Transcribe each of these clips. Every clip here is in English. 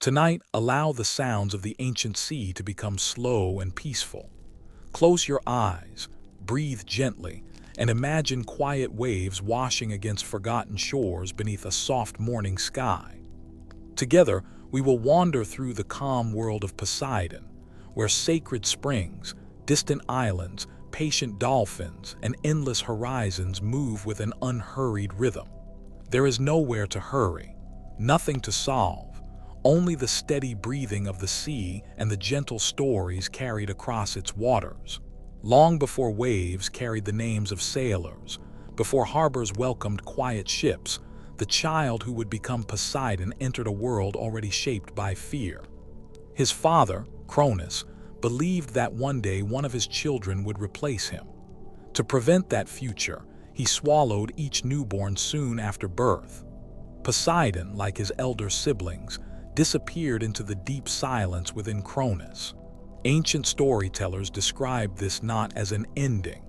Tonight, allow the sounds of the ancient sea to become slow and peaceful. Close your eyes, breathe gently, and imagine quiet waves washing against forgotten shores beneath a soft morning sky. Together, we will wander through the calm world of Poseidon, where sacred springs, distant islands, patient dolphins, and endless horizons move with an unhurried rhythm. There is nowhere to hurry, nothing to solve, only the steady breathing of the sea and the gentle stories carried across its waters. Long before waves carried the names of sailors, before harbors welcomed quiet ships, the child who would become Poseidon entered a world already shaped by fear. His father, Cronus, believed that one day one of his children would replace him. To prevent that future, he swallowed each newborn soon after birth. Poseidon, like his elder siblings, disappeared into the deep silence within Cronus. Ancient storytellers describe this not as an ending,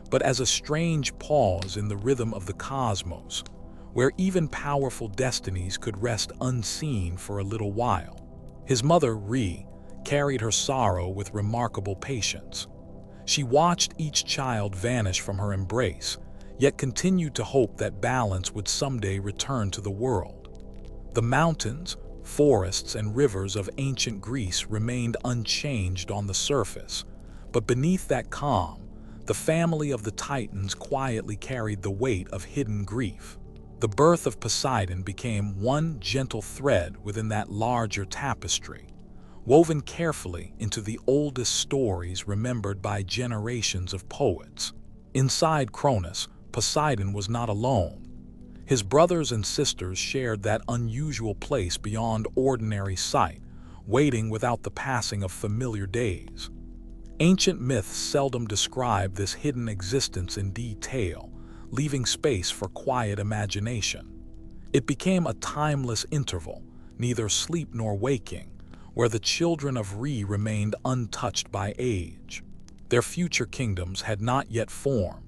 but as a strange pause in the rhythm of the cosmos, where even powerful destinies could rest unseen for a little while. His mother, carried her sorrow with remarkable patience. She watched each child vanish from her embrace, yet continued to hope that balance would someday return to the world. The mountains, forests, and rivers of ancient Greece remained unchanged on the surface, but beneath that calm, the family of the Titans quietly carried the weight of hidden grief. The birth of Poseidon became one gentle thread within that larger tapestry, woven carefully into the oldest stories remembered by generations of poets. Inside Cronus, Poseidon was not alone. His brothers and sisters shared that unusual place beyond ordinary sight, waiting without the passing of familiar days. Ancient myths seldom describe this hidden existence in detail, leaving space for quiet imagination. It became a timeless interval, neither sleep nor waking, where the children of remained untouched by age. Their future kingdoms had not yet formed,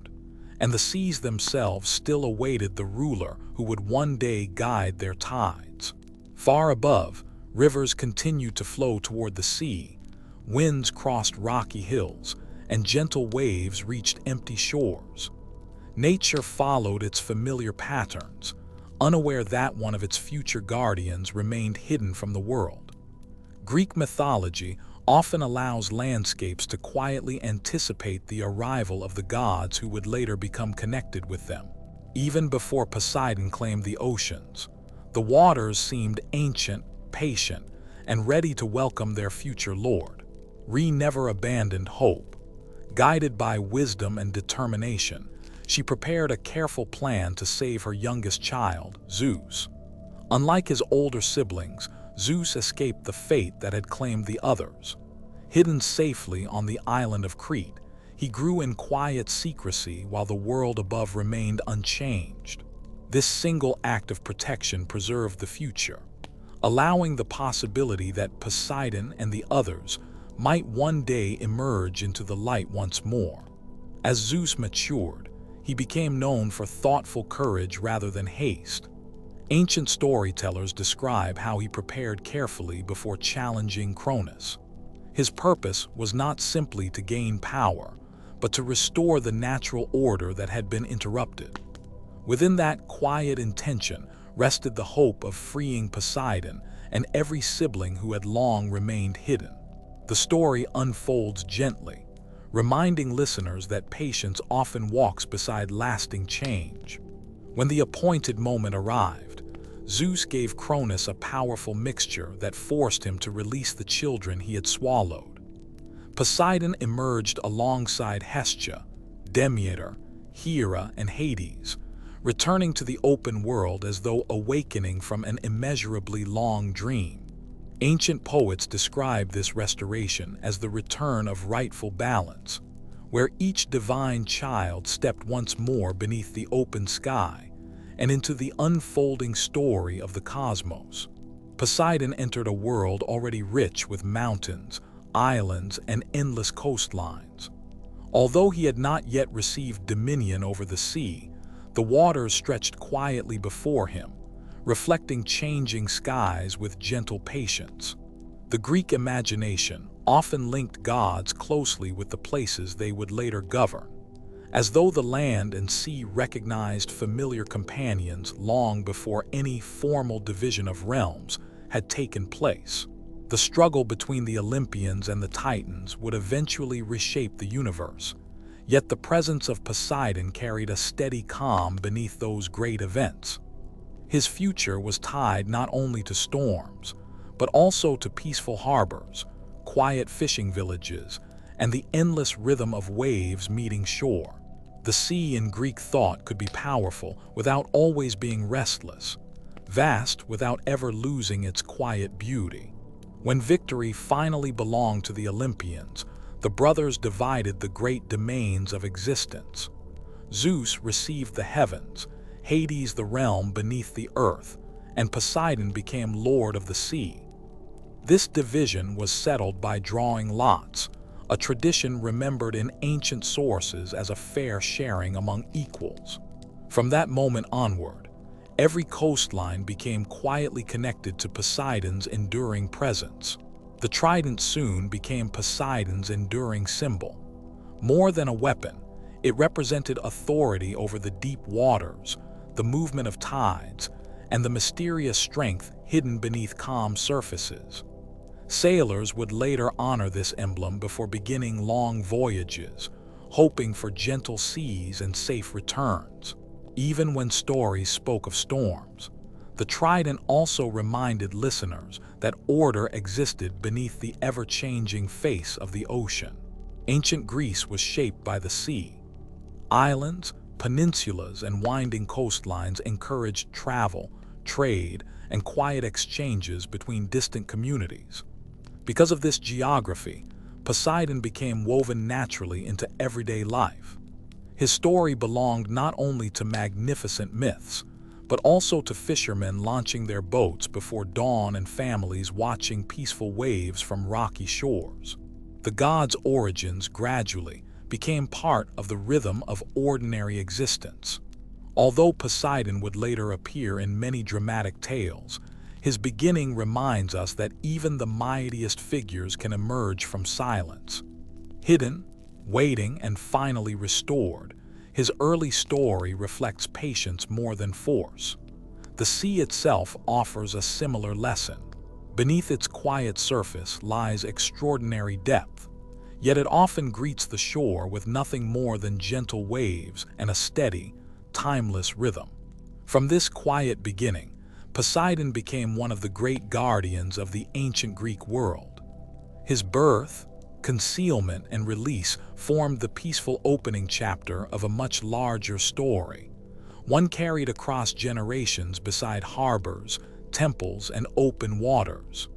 and the seas themselves still awaited the ruler who would one day guide their tides. Far above, rivers continued to flow toward the sea, winds crossed rocky hills, and gentle waves reached empty shores. Nature followed its familiar patterns, unaware that one of its future guardians remained hidden from the world. Greek mythology often allows landscapes to quietly anticipate the arrival of the gods who would later become connected with them. Even before Poseidon claimed the oceans, the waters seemed ancient, patient, and ready to welcome their future lord. Never abandoned hope. Guided by wisdom and determination, she prepared a careful plan to save her youngest child, Zeus. Unlike his older siblings, Zeus escaped the fate that had claimed the others. Hidden safely on the island of Crete, he grew in quiet secrecy while the world above remained unchanged. This single act of protection preserved the future, allowing the possibility that Poseidon and the others might one day emerge into the light once more. As Zeus matured, he became known for thoughtful courage rather than haste. Ancient storytellers describe how he prepared carefully before challenging Cronus. His purpose was not simply to gain power, but to restore the natural order that had been interrupted. Within that quiet intention rested the hope of freeing Poseidon and every sibling who had long remained hidden. The story unfolds gently, reminding listeners that patience often walks beside lasting change. When the appointed moment arrived, Zeus gave Cronus a powerful mixture that forced him to release the children he had swallowed. Poseidon emerged alongside Hestia, Demeter, Hera, and Hades, returning to the open world as though awakening from an immeasurably long dream. Ancient poets describe this restoration as the return of rightful balance, where each divine child stepped once more beneath the open sky and into the unfolding story of the cosmos. Poseidon entered a world already rich with mountains, islands, and endless coastlines. Although he had not yet received dominion over the sea, the waters stretched quietly before him, reflecting changing skies with gentle patience. The Greek imagination often linked gods closely with the places they would later govern, as though the land and sea recognized familiar companions long before any formal division of realms had taken place. The struggle between the Olympians and the Titans would eventually reshape the universe, yet the presence of Poseidon carried a steady calm beneath those great events. His future was tied not only to storms, but also to peaceful harbors, quiet fishing villages, and the endless rhythm of waves meeting shore. The sea in Greek thought could be powerful without always being restless, vast without ever losing its quiet beauty. When victory finally belonged to the Olympians, the brothers divided the great domains of existence. Zeus received the heavens, Hades the realm beneath the earth, and Poseidon became lord of the sea. This division was settled by drawing lots, a tradition remembered in ancient sources as a fair sharing among equals. From that moment onward, every coastline became quietly connected to Poseidon's enduring presence. The trident soon became Poseidon's enduring symbol. More than a weapon, it represented authority over the deep waters, the movement of tides, and the mysterious strength hidden beneath calm surfaces. Sailors would later honor this emblem before beginning long voyages, hoping for gentle seas and safe returns. Even when stories spoke of storms, the trident also reminded listeners that order existed beneath the ever-changing face of the ocean. Ancient Greece was shaped by the sea. Islands, peninsulas, and winding coastlines encouraged travel, trade, and quiet exchanges between distant communities. Because of this geography, Poseidon became woven naturally into everyday life. His story belonged not only to magnificent myths, but also to fishermen launching their boats before dawn and families watching peaceful waves from rocky shores. The god's origins gradually became part of the rhythm of ordinary existence. Although Poseidon would later appear in many dramatic tales, his beginning reminds us that even the mightiest figures can emerge from silence. Hidden, waiting, and finally restored, his early story reflects patience more than force. The sea itself offers a similar lesson. Beneath its quiet surface lies extraordinary depth, yet it often greets the shore with nothing more than gentle waves and a steady, timeless rhythm. From this quiet beginning, Poseidon became one of the great guardians of the ancient Greek world. His birth, concealment, and release formed the peaceful opening chapter of a much larger story, one carried across generations beside harbors, temples, and open waters.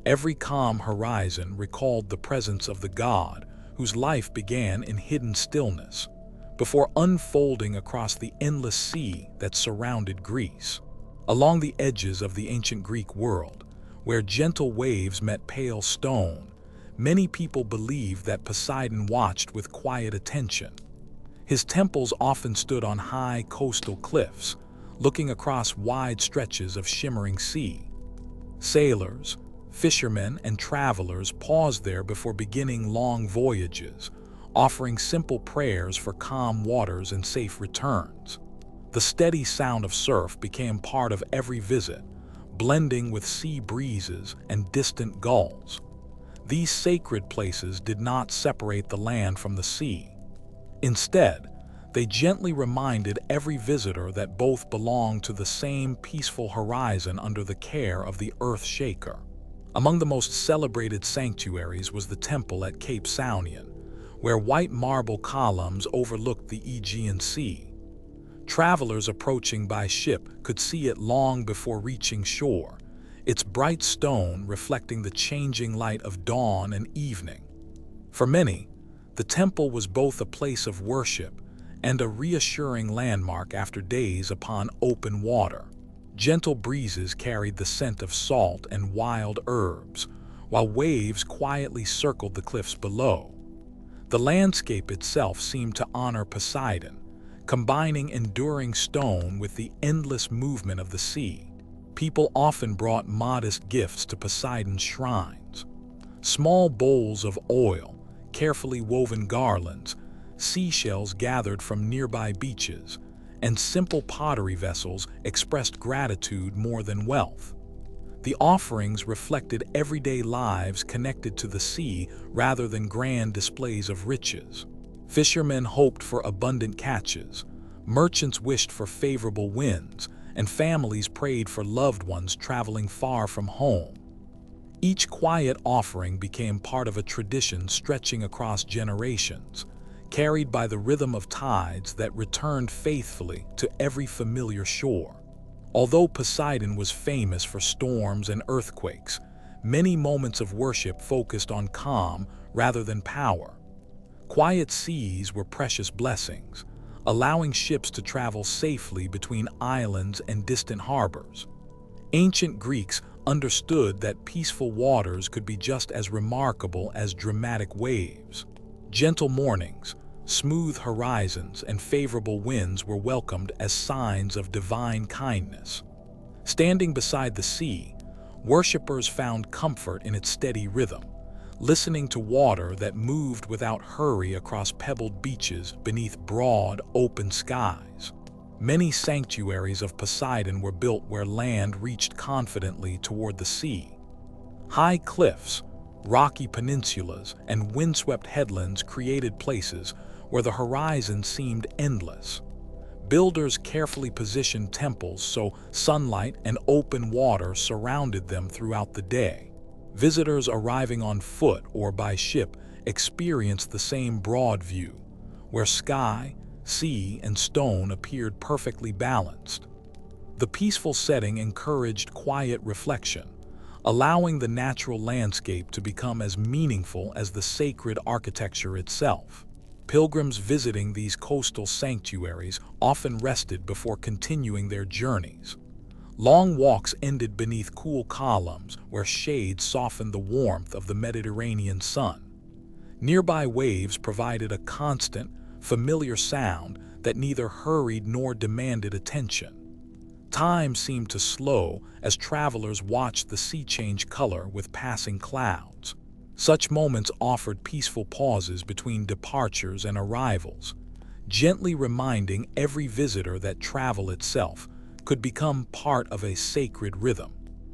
Every calm horizon recalled the presence of the god, whose life began in hidden stillness, before unfolding across the endless sea that surrounded Greece. Along the edges of the ancient Greek world, where gentle waves met pale stone, many people believed that Poseidon watched with quiet attention. His temples often stood on high coastal cliffs, looking across wide stretches of shimmering sea. Sailors, fishermen, and travelers paused there before beginning long voyages, offering simple prayers for calm waters and safe returns. The steady sound of surf became part of every visit, blending with sea breezes and distant gulls. These sacred places did not separate the land from the sea. Instead, they gently reminded every visitor that both belonged to the same peaceful horizon under the care of the Earth Shaker. Among the most celebrated sanctuaries was the temple at Cape Saunian, where white marble columns overlooked the Aegean Sea. Travelers approaching by ship could see it long before reaching shore, its bright stone reflecting the changing light of dawn and evening. For many, the temple was both a place of worship and a reassuring landmark after days upon open water. Gentle breezes carried the scent of salt and wild herbs, while waves quietly circled the cliffs below. The landscape itself seemed to honor Poseidon, combining enduring stone with the endless movement of the sea. People often brought modest gifts to Poseidon's shrines. Small bowls of oil, carefully woven garlands, seashells gathered from nearby beaches, and simple pottery vessels expressed gratitude more than wealth. The offerings reflected everyday lives connected to the sea rather than grand displays of riches. Fishermen hoped for abundant catches, merchants wished for favorable winds, and families prayed for loved ones traveling far from home. Each quiet offering became part of a tradition stretching across generations, carried by the rhythm of tides that returned faithfully to every familiar shore. Although Poseidon was famous for storms and earthquakes, many moments of worship focused on calm rather than power. Quiet seas were precious blessings, allowing ships to travel safely between islands and distant harbors. Ancient Greeks understood that peaceful waters could be just as remarkable as dramatic waves. Gentle mornings, smooth horizons, and favorable winds were welcomed as signs of divine kindness. Standing beside the sea, worshippers found comfort in its steady rhythm, listening to water that moved without hurry across pebbled beaches beneath broad, open skies. Many sanctuaries of Poseidon were built where land reached confidently toward the sea. High cliffs, rocky peninsulas, and windswept headlands created places where the horizon seemed endless. Builders carefully positioned temples so sunlight and open water surrounded them throughout the day. Visitors arriving on foot or by ship experienced the same broad view, where sky, sea, and stone appeared perfectly balanced. The peaceful setting encouraged quiet reflection, allowing the natural landscape to become as meaningful as the sacred architecture itself. Pilgrims visiting these coastal sanctuaries often rested before continuing their journeys. Long walks ended beneath cool columns where shade softened the warmth of the Mediterranean sun. Nearby waves provided a constant, familiar sound that neither hurried nor demanded attention. Time seemed to slow as travelers watched the sea change color with passing clouds. Such moments offered peaceful pauses between departures and arrivals, gently reminding every visitor that travel itself could become part of a sacred rhythm.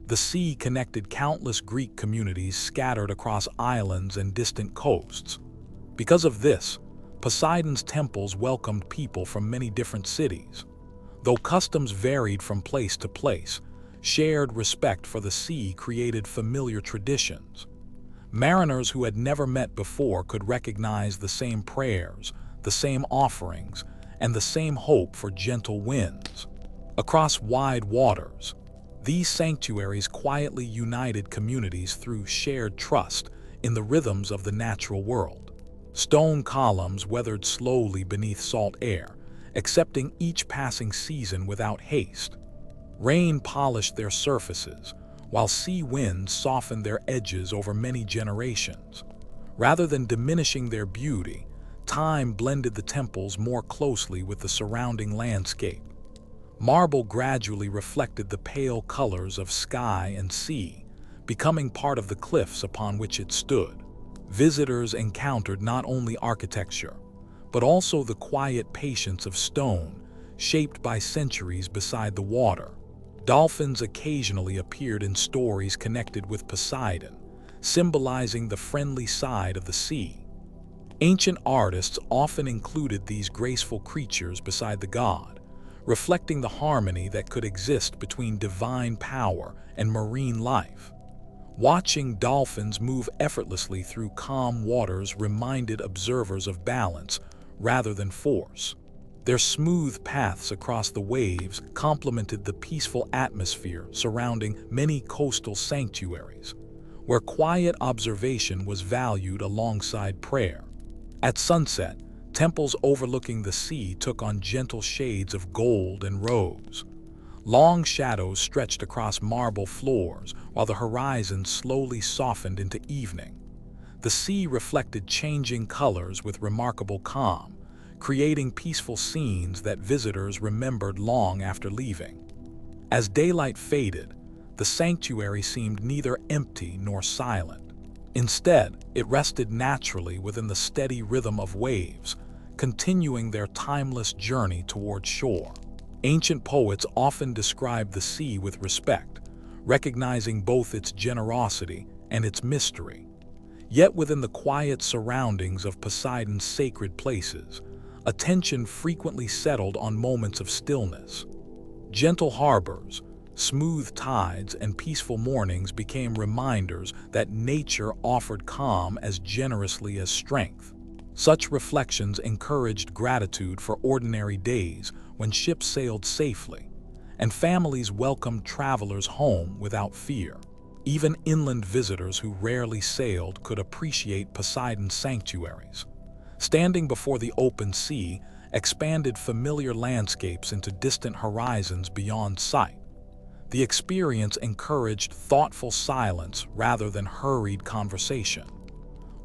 The sea connected countless Greek communities scattered across islands and distant coasts. Because of this, Poseidon's temples welcomed people from many different cities. Though customs varied from place to place, shared respect for the sea created familiar traditions. Mariners who had never met before could recognize the same prayers, the same offerings, and the same hope for gentle winds. Across wide waters, these sanctuaries quietly united communities through shared trust in the rhythms of the natural world. Stone columns weathered slowly beneath salt air, accepting each passing season without haste. Rain polished their surfaces, while sea winds softened their edges over many generations. Rather than diminishing their beauty, time blended the temples more closely with the surrounding landscape. Marble gradually reflected the pale colors of sky and sea, becoming part of the cliffs upon which it stood. Visitors encountered not only architecture, but also the quiet patience of stone, shaped by centuries beside the water. Dolphins occasionally appeared in stories connected with Poseidon, symbolizing the friendly side of the sea. Ancient artists often included these graceful creatures beside the god, reflecting the harmony that could exist between divine power and marine life. Watching dolphins move effortlessly through calm waters reminded observers of balance rather than force. Their smooth paths across the waves complemented the peaceful atmosphere surrounding many coastal sanctuaries, where quiet observation was valued alongside prayer. At sunset, temples overlooking the sea took on gentle shades of gold and rose. Long shadows stretched across marble floors while the horizon slowly softened into evening. The sea reflected changing colors with remarkable calm, creating peaceful scenes that visitors remembered long after leaving. As daylight faded, the sanctuary seemed neither empty nor silent. Instead, it rested naturally within the steady rhythm of waves, continuing their timeless journey toward shore. Ancient poets often described the sea with respect, recognizing both its generosity and its mystery. Yet within the quiet surroundings of Poseidon's sacred places, attention frequently settled on moments of stillness. Gentle harbors, smooth tides, and peaceful mornings became reminders that nature offered calm as generously as strength. Such reflections encouraged gratitude for ordinary days when ships sailed safely, and families welcomed travelers home without fear. Even inland visitors who rarely sailed could appreciate Poseidon's sanctuaries. Standing before the open sea expanded familiar landscapes into distant horizons beyond sight. The experience encouraged thoughtful silence rather than hurried conversation.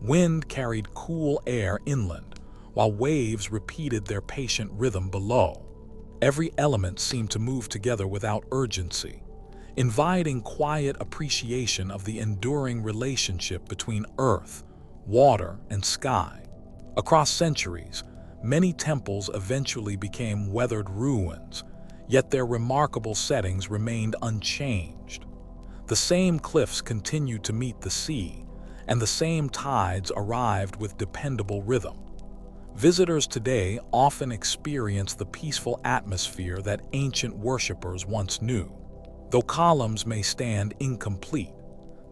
Wind carried cool air inland, while waves repeated their patient rhythm below. Every element seemed to move together without urgency, inviting quiet appreciation of the enduring relationship between earth, water, and sky. Across centuries, many temples eventually became weathered ruins, yet their remarkable settings remained unchanged. The same cliffs continued to meet the sea, and the same tides arrived with dependable rhythm. Visitors today often experience the peaceful atmosphere that ancient worshippers once knew. Though columns may stand incomplete,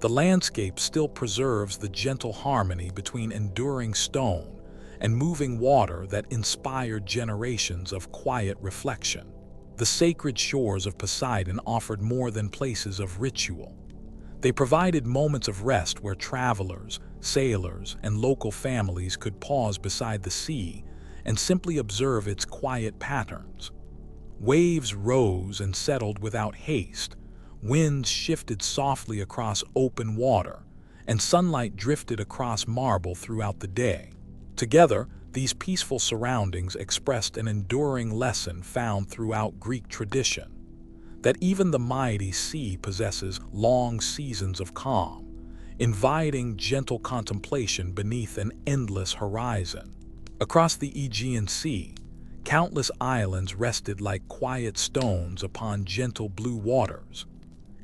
the landscape still preserves the gentle harmony between enduring stone and moving water that inspired generations of quiet reflection. The sacred shores of Poseidon offered more than places of ritual. They provided moments of rest where travelers, sailors, and local families could pause beside the sea and simply observe its quiet patterns. Waves rose and settled without haste, winds shifted softly across open water, and sunlight drifted across marble throughout the day. Together, these peaceful surroundings expressed an enduring lesson found throughout Greek tradition, that even the mighty sea possesses long seasons of calm, inviting gentle contemplation beneath an endless horizon. Across the Aegean Sea, countless islands rested like quiet stones upon gentle blue waters.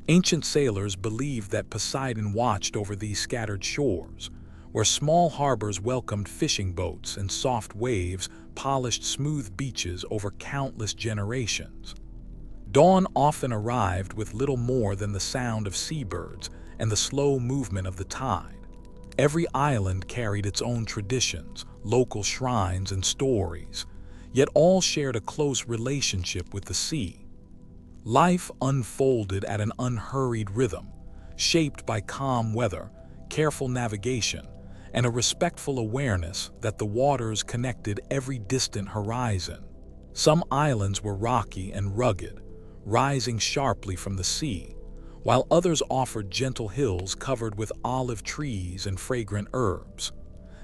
Ancient sailors believed that Poseidon watched over these scattered shores, where small harbors welcomed fishing boats and soft waves polished smooth beaches over countless generations. Dawn often arrived with little more than the sound of seabirds and the slow movement of the tide. Every island carried its own traditions, local shrines, and stories, yet all shared a close relationship with the sea. Life unfolded at an unhurried rhythm, shaped by calm weather, careful navigation, and a respectful awareness that the waters connected every distant horizon. Some islands were rocky and rugged, rising sharply from the sea, while others offered gentle hills covered with olive trees and fragrant herbs.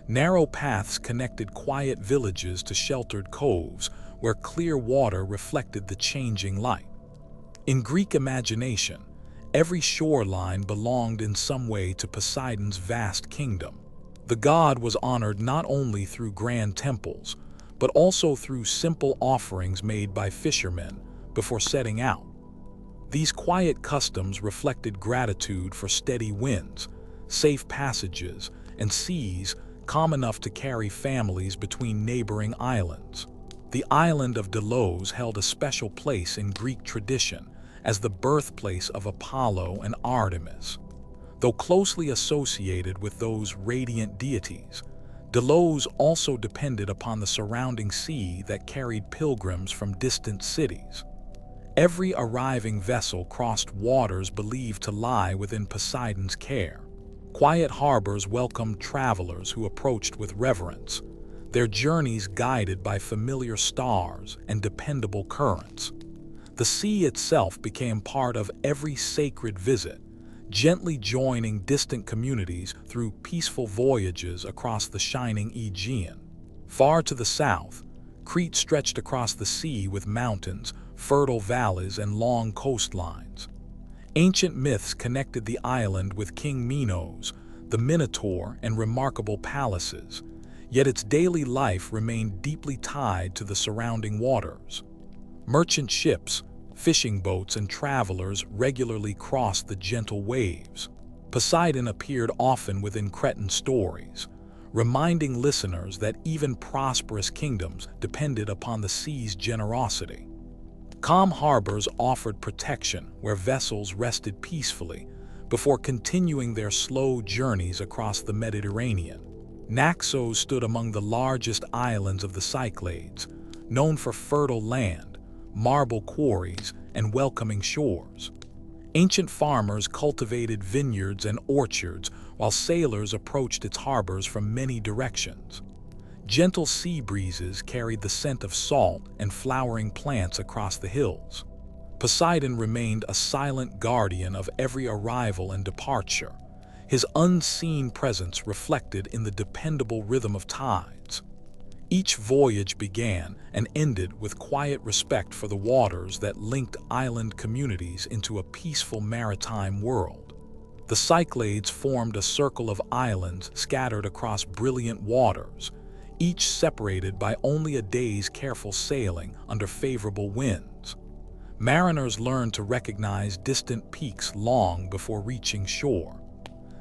Narrow paths connected quiet villages to sheltered coves where clear water reflected the changing light. In Greek imagination, every shoreline belonged in some way to Poseidon's vast kingdom. The god was honored not only through grand temples, but also through simple offerings made by fishermen before setting out. These quiet customs reflected gratitude for steady winds, safe passages, and seas calm enough to carry families between neighboring islands. The island of Delos held a special place in Greek tradition as the birthplace of Apollo and Artemis. Though closely associated with those radiant deities, Delos also depended upon the surrounding sea that carried pilgrims from distant cities. Every arriving vessel crossed waters believed to lie within Poseidon's care. Quiet harbors welcomed travelers who approached with reverence, their journeys guided by familiar stars and dependable currents. The sea itself became part of every sacred visit, gently joining distant communities through peaceful voyages across the shining Aegean. Far to the south, Crete stretched across the sea with mountains, fertile valleys, and long coastlines. Ancient myths connected the island with King Minos, the Minotaur, and remarkable palaces, yet its daily life remained deeply tied to the surrounding waters. Merchant ships, fishing boats, and travelers regularly crossed the gentle waves. Poseidon appeared often within Cretan stories, reminding listeners that even prosperous kingdoms depended upon the sea's generosity. Calm harbors offered protection where vessels rested peacefully before continuing their slow journeys across the Mediterranean. Naxos stood among the largest islands of the Cyclades, known for fertile land, marble quarries, and welcoming shores. Ancient farmers cultivated vineyards and orchards while sailors approached its harbors from many directions. Gentle sea breezes carried the scent of salt and flowering plants across the hills. Poseidon remained a silent guardian of every arrival and departure, his unseen presence reflected in the dependable rhythm of tides. Each voyage began and ended with quiet respect for the waters that linked island communities into a peaceful maritime world. The Cyclades formed a circle of islands scattered across brilliant waters, each separated by only a day's careful sailing under favorable winds. Mariners learned to recognize distant peaks long before reaching shore.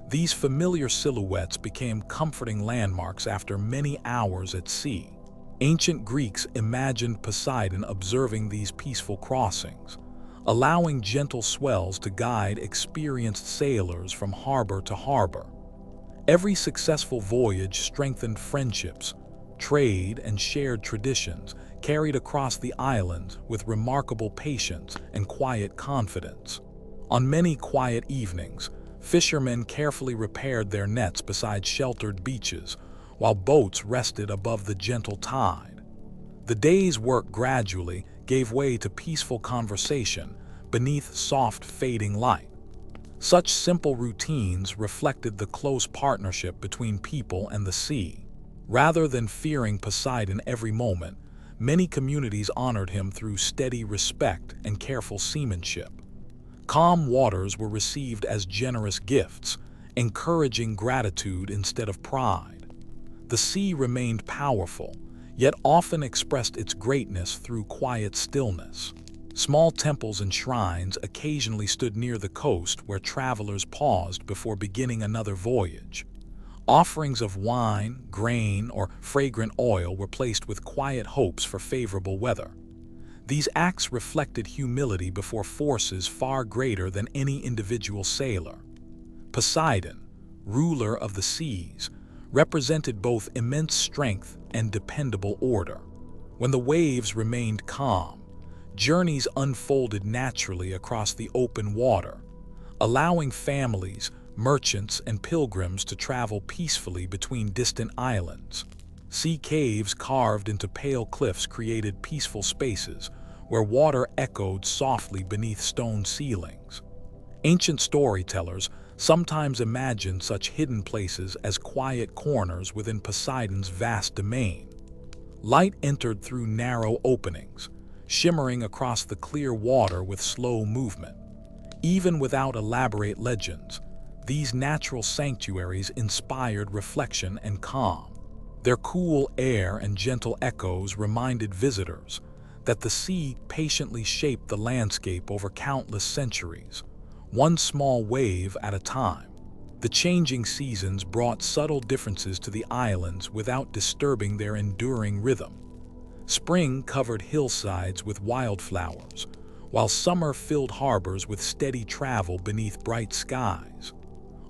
These familiar silhouettes became comforting landmarks after many hours at sea. Ancient Greeks imagined Poseidon observing these peaceful crossings, allowing gentle swells to guide experienced sailors from harbor to harbor. Every successful voyage strengthened friendships, trade, and shared traditions carried across the islands with remarkable patience and quiet confidence. On many quiet evenings, fishermen carefully repaired their nets beside sheltered beaches, while boats rested above the gentle tide. The day's work gradually gave way to peaceful conversation beneath soft fading light. Such simple routines reflected the close partnership between people and the sea. Rather than fearing Poseidon every moment, many communities honored him through steady respect and careful seamanship. Calm waters were received as generous gifts, encouraging gratitude instead of pride. The sea remained powerful, yet often expressed its greatness through quiet stillness. Small temples and shrines occasionally stood near the coast where travelers paused before beginning another voyage. Offerings of wine, grain, or fragrant oil were placed with quiet hopes for favorable weather. These acts reflected humility before forces far greater than any individual sailor. Poseidon, ruler of the seas, represented both immense strength and dependable order. When the waves remained calm, journeys unfolded naturally across the open water, allowing families, merchants, and pilgrims to travel peacefully between distant islands. Sea caves carved into pale cliffs created peaceful spaces where water echoed softly beneath stone ceilings. Ancient storytellers sometimes imagined such hidden places as quiet corners within Poseidon's vast domain. Light entered through narrow openings, shimmering across the clear water with slow movement. Even without elaborate legends, these natural sanctuaries inspired reflection and calm. Their cool air and gentle echoes reminded visitors that the sea patiently shaped the landscape over countless centuries, one small wave at a time. The changing seasons brought subtle differences to the islands without disturbing their enduring rhythm. Spring covered hillsides with wildflowers, while summer filled harbors with steady travel beneath bright skies.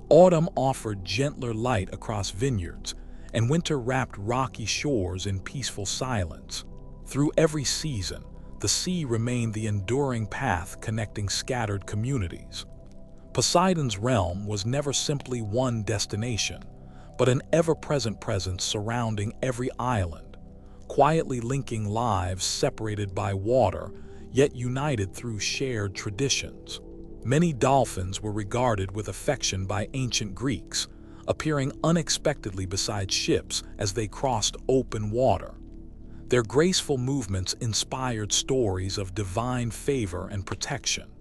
Autumn offered gentler light across vineyards, and winter wrapped rocky shores in peaceful silence. Through every season, the sea remained the enduring path connecting scattered communities. Poseidon's realm was never simply one destination, but an ever-present presence surrounding every island, quietly linking lives separated by water, yet united through shared traditions. Many dolphins were regarded with affection by ancient Greeks, appearing unexpectedly beside ships as they crossed open water. Their graceful movements inspired stories of divine favor and protection.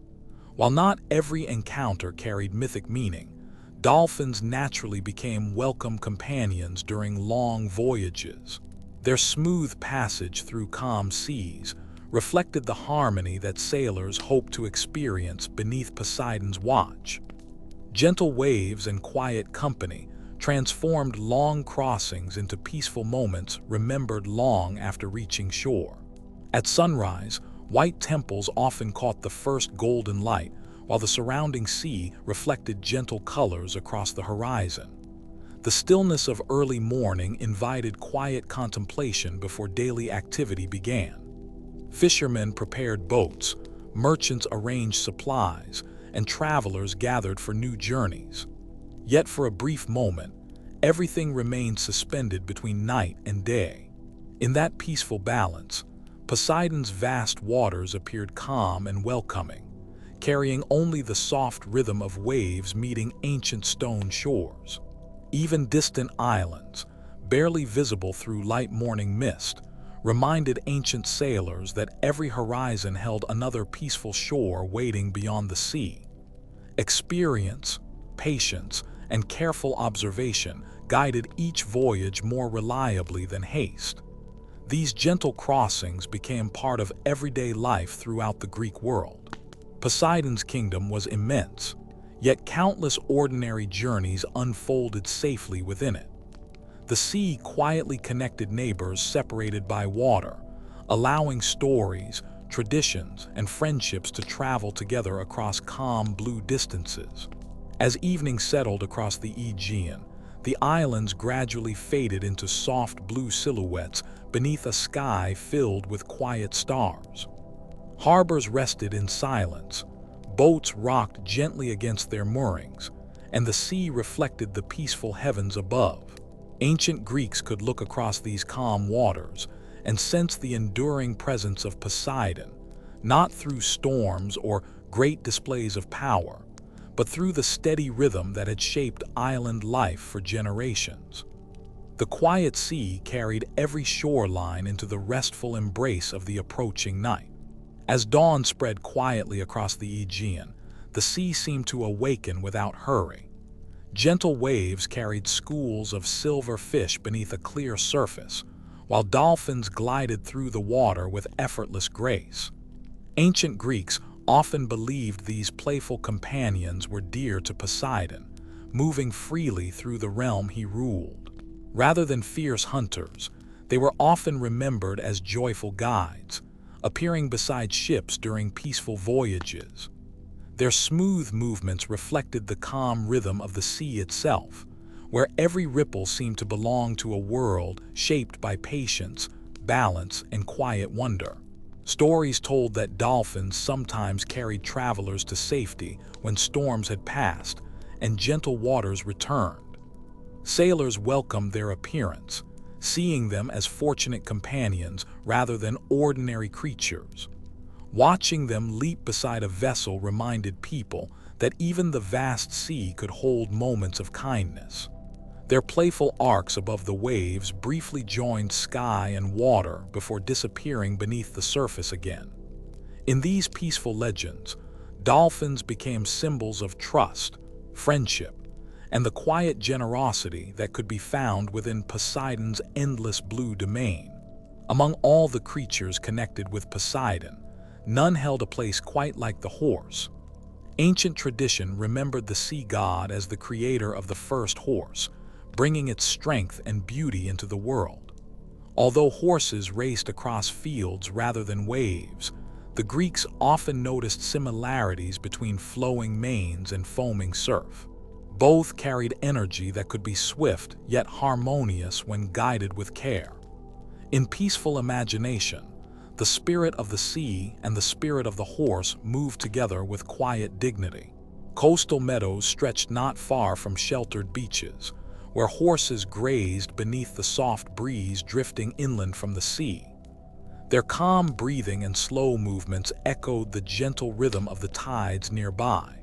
While not every encounter carried mythic meaning, dolphins naturally became welcome companions during long voyages. Their smooth passage through calm seas reflected the harmony that sailors hoped to experience beneath Poseidon's watch. Gentle waves and quiet company transformed long crossings into peaceful moments remembered long after reaching shore. At sunrise, white temples often caught the first golden light, while the surrounding sea reflected gentle colors across the horizon. The stillness of early morning invited quiet contemplation before daily activity began. Fishermen prepared boats, merchants arranged supplies, and travelers gathered for new journeys. Yet for a brief moment, everything remained suspended between night and day. In that peaceful balance, Poseidon's vast waters appeared calm and welcoming, carrying only the soft rhythm of waves meeting ancient stone shores. Even distant islands, barely visible through light morning mist, reminded ancient sailors that every horizon held another peaceful shore waiting beyond the sea. Experience, patience, and careful observation guided each voyage more reliably than haste. These gentle crossings became part of everyday life throughout the Greek world. Poseidon's kingdom was immense, yet countless ordinary journeys unfolded safely within it. The sea quietly connected neighbors separated by water, allowing stories, traditions, and friendships to travel together across calm blue distances. As evening settled across the Aegean, the islands gradually faded into soft blue silhouettes beneath a sky filled with quiet stars. Harbors rested in silence, boats rocked gently against their moorings, and the sea reflected the peaceful heavens above. Ancient Greeks could look across these calm waters and sense the enduring presence of Poseidon, not through storms or great displays of power, but through the steady rhythm that had shaped island life for generations. The quiet sea carried every shoreline into the restful embrace of the approaching night. As dawn spread quietly across the Aegean, the sea seemed to awaken without hurry. Gentle waves carried schools of silver fish beneath a clear surface, while dolphins glided through the water with effortless grace. Ancient Greeks often believed these playful companions were dear to Poseidon, moving freely through the realm he ruled. Rather than fierce hunters, they were often remembered as joyful guides, appearing beside ships during peaceful voyages. Their smooth movements reflected the calm rhythm of the sea itself, where every ripple seemed to belong to a world shaped by patience, balance, and quiet wonder. Stories told that dolphins sometimes carried travelers to safety when storms had passed and gentle waters returned. Sailors welcomed their appearance, seeing them as fortunate companions rather than ordinary creatures. Watching them leap beside a vessel reminded people that even the vast sea could hold moments of kindness. Their playful arcs above the waves briefly joined sky and water before disappearing beneath the surface again. In these peaceful legends, dolphins became symbols of trust, friendship, and the quiet generosity that could be found within Poseidon's endless blue domain. Among all the creatures connected with Poseidon, none held a place quite like the horse. Ancient tradition remembered the sea god as the creator of the first horse, bringing its strength and beauty into the world. Although horses raced across fields rather than waves, the Greeks often noticed similarities between flowing manes and foaming surf. Both carried energy that could be swift yet harmonious when guided with care. In peaceful imagination, the spirit of the sea and the spirit of the horse moved together with quiet dignity. Coastal meadows stretched not far from sheltered beaches, where horses grazed beneath the soft breeze drifting inland from the sea. Their calm breathing and slow movements echoed the gentle rhythm of the tides nearby.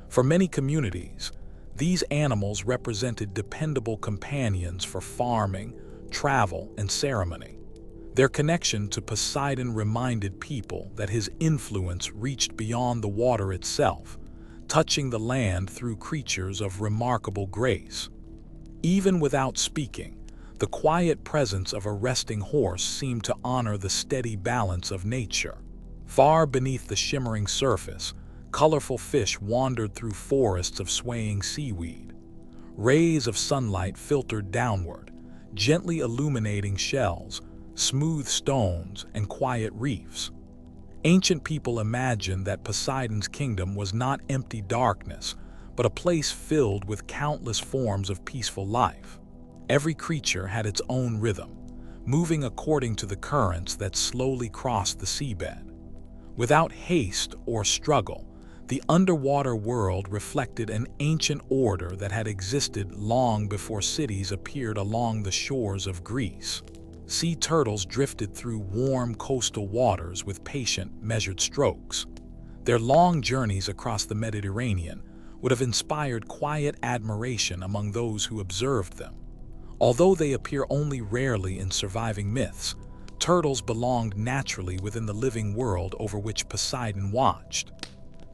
For many communities, these animals represented dependable companions for farming, travel, and ceremony. Their connection to Poseidon reminded people that his influence reached beyond the water itself, touching the land through creatures of remarkable grace. Even without speaking, the quiet presence of a resting horse seemed to honor the steady balance of nature. Far beneath the shimmering surface, colorful fish wandered through forests of swaying seaweed. Rays of sunlight filtered downward, gently illuminating shells, smooth stones, and quiet reefs. Ancient people imagined that Poseidon's kingdom was not empty darkness, but a place filled with countless forms of peaceful life. Every creature had its own rhythm, moving according to the currents that slowly crossed the seabed. Without haste or struggle, the underwater world reflected an ancient order that had existed long before cities appeared along the shores of Greece. Sea turtles drifted through warm coastal waters with patient, measured strokes. Their long journeys across the Mediterranean would have inspired quiet admiration among those who observed them. Although they appear only rarely in surviving myths, turtles belonged naturally within the living world over which Poseidon watched.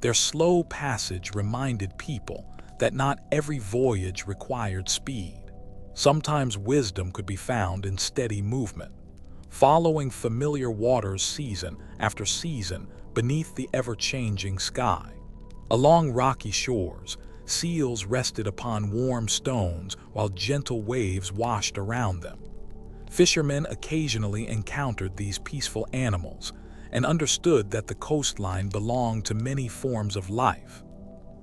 Their slow passage reminded people that not every voyage required speed. Sometimes wisdom could be found in steady movement, following familiar waters season after season beneath the ever-changing sky. Along rocky shores, seals rested upon warm stones while gentle waves washed around them. Fishermen occasionally encountered these peaceful animals and understood that the coastline belonged to many forms of life.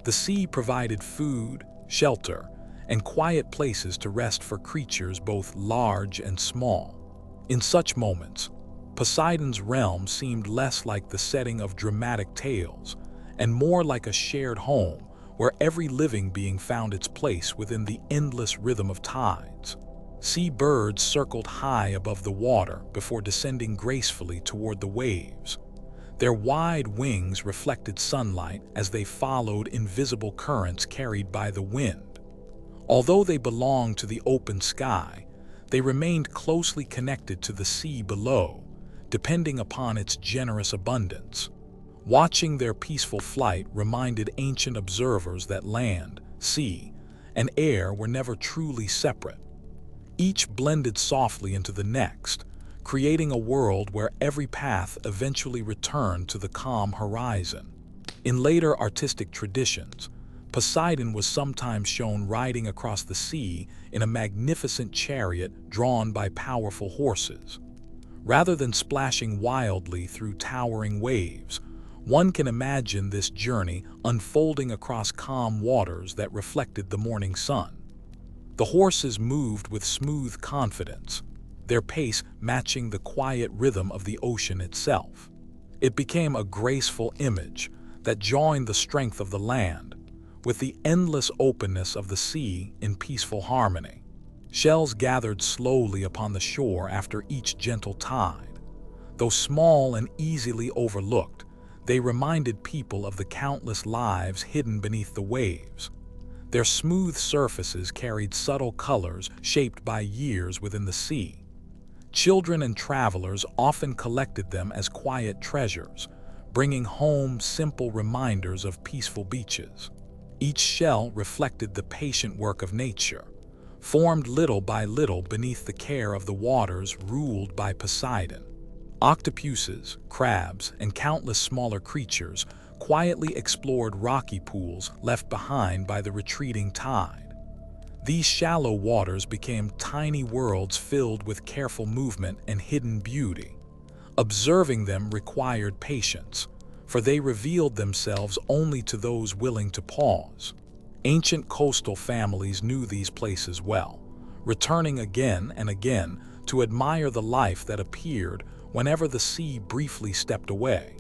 The sea provided food, shelter, and quiet places to rest for creatures both large and small. In such moments, Poseidon's realm seemed less like the setting of dramatic tales and more like a shared home where every living being found its place within the endless rhythm of tides. Sea birds circled high above the water before descending gracefully toward the waves. Their wide wings reflected sunlight as they followed invisible currents carried by the wind. Although they belonged to the open sky, they remained closely connected to the sea below, depending upon its generous abundance. Watching their peaceful flight reminded ancient observers that land, sea, and air were never truly separate. Each blended softly into the next, creating a world where every path eventually returned to the calm horizon. In later artistic traditions, Poseidon was sometimes shown riding across the sea in a magnificent chariot drawn by powerful horses. Rather than splashing wildly through towering waves, one can imagine this journey unfolding across calm waters that reflected the morning sun. The horses moved with smooth confidence, their pace matching the quiet rhythm of the ocean itself. It became a graceful image that joined the strength of the land with the endless openness of the sea in peaceful harmony. Shells gathered slowly upon the shore after each gentle tide. Though small and easily overlooked, they reminded people of the countless lives hidden beneath the waves. Their smooth surfaces carried subtle colors shaped by years within the sea. Children and travelers often collected them as quiet treasures, bringing home simple reminders of peaceful beaches. Each shell reflected the patient work of nature, formed little by little beneath the care of the waters ruled by Poseidon. Octopuses, crabs, and countless smaller creatures quietly explored rocky pools left behind by the retreating tide. These shallow waters became tiny worlds filled with careful movement and hidden beauty. Observing them required patience, for they revealed themselves only to those willing to pause. Ancient coastal families knew these places well, returning again and again to admire the life that appeared whenever the sea briefly stepped away.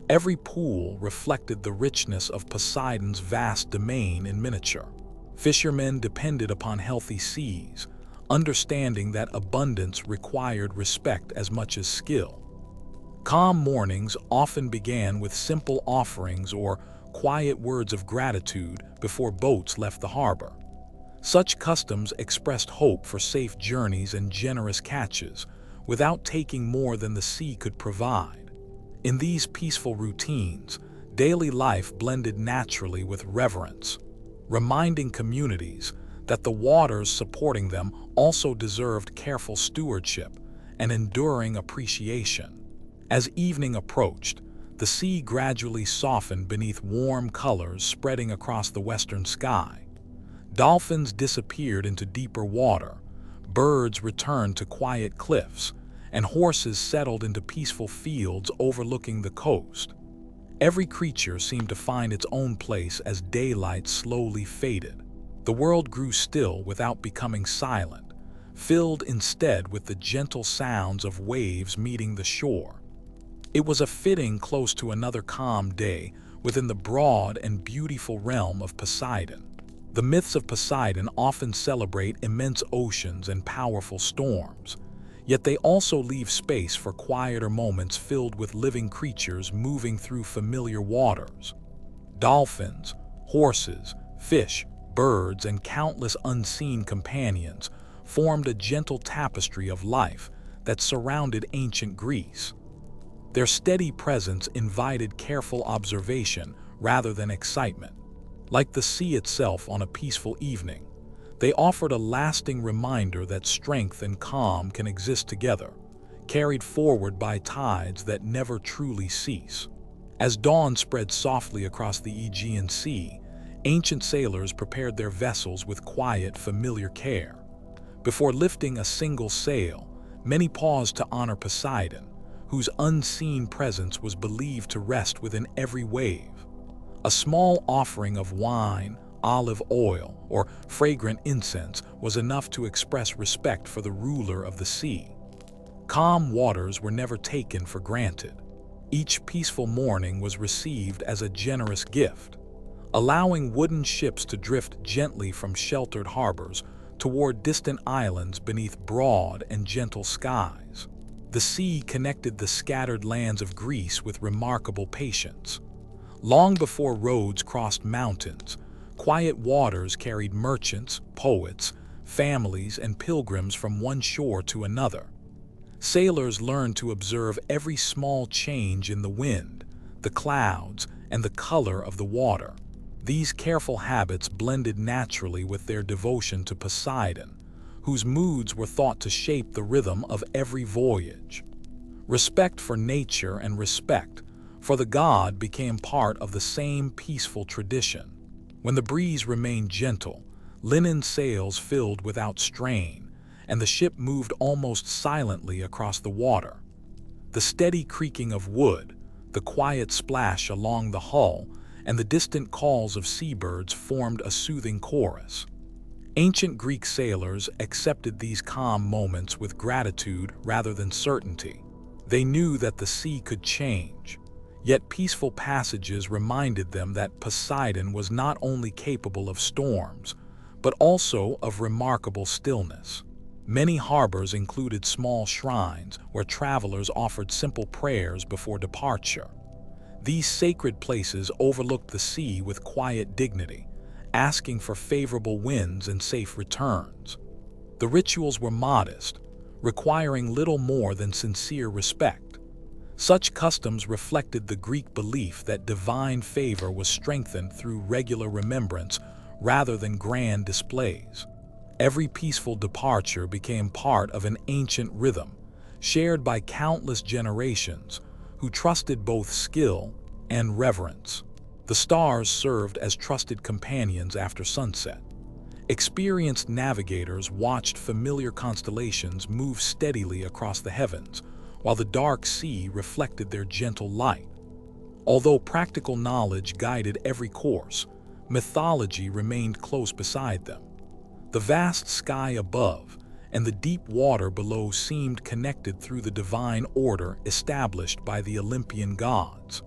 Every pool reflected the richness of Poseidon's vast domain in miniature. Fishermen depended upon healthy seas, understanding that abundance required respect as much as skill. Calm mornings often began with simple offerings or quiet words of gratitude before boats left the harbor. Such customs expressed hope for safe journeys and generous catches, without taking more than the sea could provide. In these peaceful routines, daily life blended naturally with reverence, reminding communities that the waters supporting them also deserved careful stewardship and enduring appreciation. As evening approached, the sea gradually softened beneath warm colors spreading across the western sky. Dolphins disappeared into deeper water, birds returned to quiet cliffs, and horses settled into peaceful fields overlooking the coast. Every creature seemed to find its own place as daylight slowly faded. The world grew still without becoming silent, filled instead with the gentle sounds of waves meeting the shore. It was a fitting close to another calm day within the broad and beautiful realm of Poseidon. The myths of Poseidon often celebrate immense oceans and powerful storms, yet they also leave space for quieter moments filled with living creatures moving through familiar waters. Dolphins, horses, fish, birds, and countless unseen companions formed a gentle tapestry of life that surrounded ancient Greece. Their steady presence invited careful observation rather than excitement. Like the sea itself on a peaceful evening, they offered a lasting reminder that strength and calm can exist together, carried forward by tides that never truly cease. As dawn spread softly across the Aegean Sea, ancient sailors prepared their vessels with quiet, familiar care. Before lifting a single sail, many paused to honor Poseidon, whose unseen presence was believed to rest within every wave. A small offering of wine, olive oil, or fragrant incense was enough to express respect for the ruler of the sea. Calm waters were never taken for granted. Each peaceful morning was received as a generous gift, allowing wooden ships to drift gently from sheltered harbors toward distant islands beneath broad and gentle skies. The sea connected the scattered lands of Greece with remarkable patience. Long before roads crossed mountains, quiet waters carried merchants, poets, families, and pilgrims from one shore to another. Sailors learned to observe every small change in the wind, the clouds, and the color of the water. These careful habits blended naturally with their devotion to Poseidon, whose moods were thought to shape the rhythm of every voyage. Respect for nature and respect for the god became part of the same peaceful tradition. When the breeze remained gentle, linen sails filled without strain, and the ship moved almost silently across the water. The steady creaking of wood, the quiet splash along the hull, and the distant calls of seabirds formed a soothing chorus. Ancient Greek sailors accepted these calm moments with gratitude rather than certainty. They knew that the sea could change, yet peaceful passages reminded them that Poseidon was not only capable of storms, but also of remarkable stillness. Many harbors included small shrines where travelers offered simple prayers before departure. These sacred places overlooked the sea with quiet dignity, asking for favorable winds and safe returns. The rituals were modest, requiring little more than sincere respect. Such customs reflected the Greek belief that divine favor was strengthened through regular remembrance rather than grand displays. Every peaceful departure became part of an ancient rhythm, shared by countless generations who trusted both skill and reverence. The stars served as trusted companions after sunset. Experienced navigators watched familiar constellations move steadily across the heavens, while the dark sea reflected their gentle light. Although practical knowledge guided every course, mythology remained close beside them. The vast sky above and the deep water below seemed connected through the divine order established by the Olympian gods.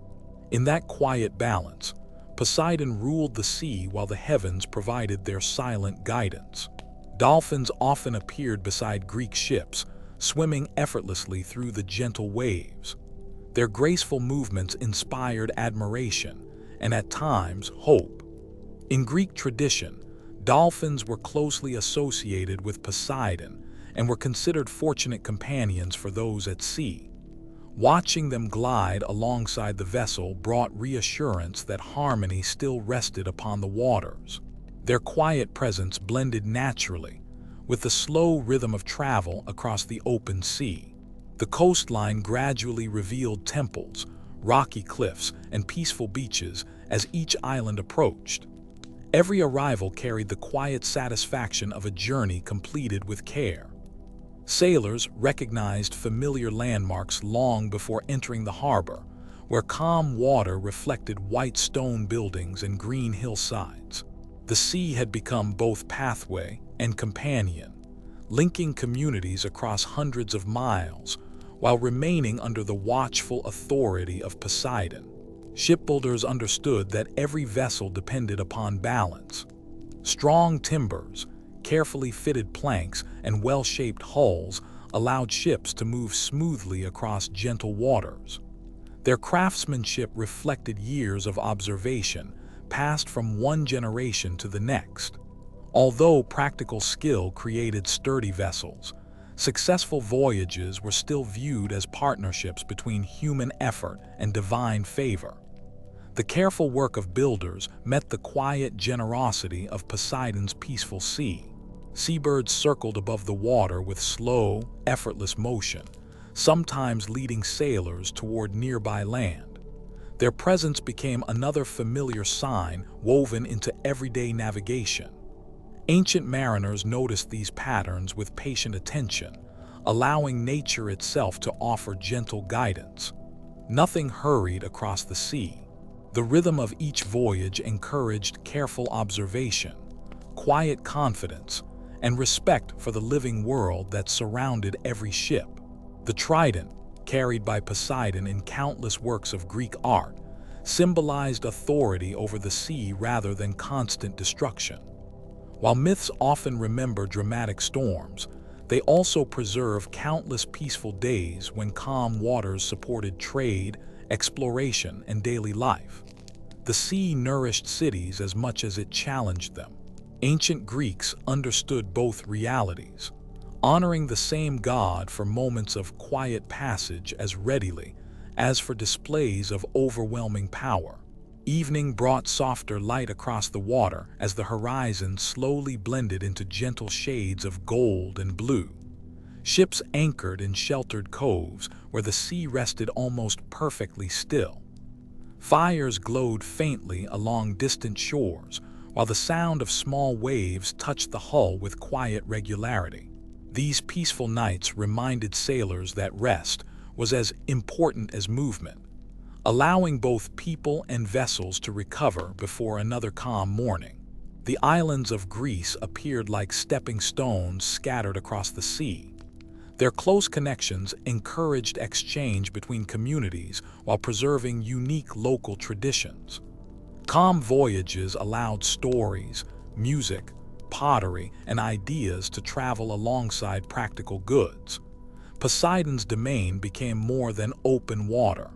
In that quiet balance, Poseidon ruled the sea while the heavens provided their silent guidance. Dolphins often appeared beside Greek ships, swimming effortlessly through the gentle waves. Their graceful movements inspired admiration and at times hope. In Greek tradition, dolphins were closely associated with Poseidon and were considered fortunate companions for those at sea. Watching them glide alongside the vessel brought reassurance that harmony still rested upon the waters. Their quiet presence blended naturally with the slow rhythm of travel across the open sea. The coastline gradually revealed temples, rocky cliffs, and peaceful beaches as each island approached. Every arrival carried the quiet satisfaction of a journey completed with care. Sailors recognized familiar landmarks long before entering the harbor, where calm water reflected white stone buildings and green hillsides. The sea had become both pathway and companion, linking communities across hundreds of miles, while remaining under the watchful authority of Poseidon. Shipbuilders understood that every vessel depended upon balance. Strong timbers, carefully fitted planks, and well-shaped hulls allowed ships to move smoothly across gentle waters. Their craftsmanship reflected years of observation, passed from one generation to the next. Although practical skill created sturdy vessels, successful voyages were still viewed as partnerships between human effort and divine favor. The careful work of builders met the quiet generosity of Poseidon's peaceful sea. Seabirds circled above the water with slow, effortless motion, sometimes leading sailors toward nearby land. Their presence became another familiar sign woven into everyday navigation. Ancient mariners noticed these patterns with patient attention, allowing nature itself to offer gentle guidance. Nothing hurried across the sea. The rhythm of each voyage encouraged careful observation, quiet confidence, and respect for the living world that surrounded every ship. The Triton, carried by Poseidon in countless works of Greek art, symbolized authority over the sea rather than constant destruction. While myths often remember dramatic storms, they also preserve countless peaceful days when calm waters supported trade, exploration, and daily life. The sea nourished cities as much as it challenged them. Ancient Greeks understood both realities, honoring the same god for moments of quiet passage as readily as for displays of overwhelming power. Evening brought softer light across the water as the horizon slowly blended into gentle shades of gold and blue. Ships anchored in sheltered coves where the sea rested almost perfectly still. Fires glowed faintly along distant shores, while the sound of small waves touched the hull with quiet regularity. These peaceful nights reminded sailors that rest was as important as movement, allowing both people and vessels to recover before another calm morning. The islands of Greece appeared like stepping stones scattered across the sea. Their close connections encouraged exchange between communities while preserving unique local traditions. Calm voyages allowed stories, music, pottery, and ideas to travel alongside practical goods. Poseidon's domain became more than open water.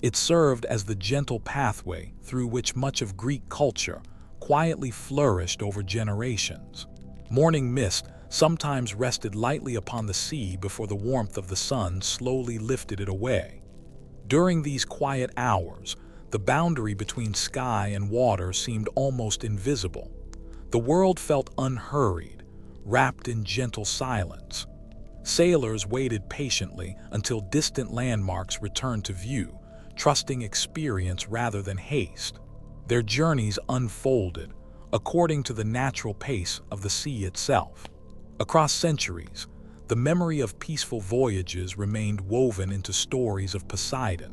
It served as the gentle pathway through which much of Greek culture quietly flourished over generations. Morning mist sometimes rested lightly upon the sea before the warmth of the sun slowly lifted it away. During these quiet hours, the boundary between sky and water seemed almost invisible. The world felt unhurried, wrapped in gentle silence. Sailors waited patiently until distant landmarks returned to view, trusting experience rather than haste. Their journeys unfolded according to the natural pace of the sea itself. Across centuries, the memory of peaceful voyages remained woven into stories of Poseidon.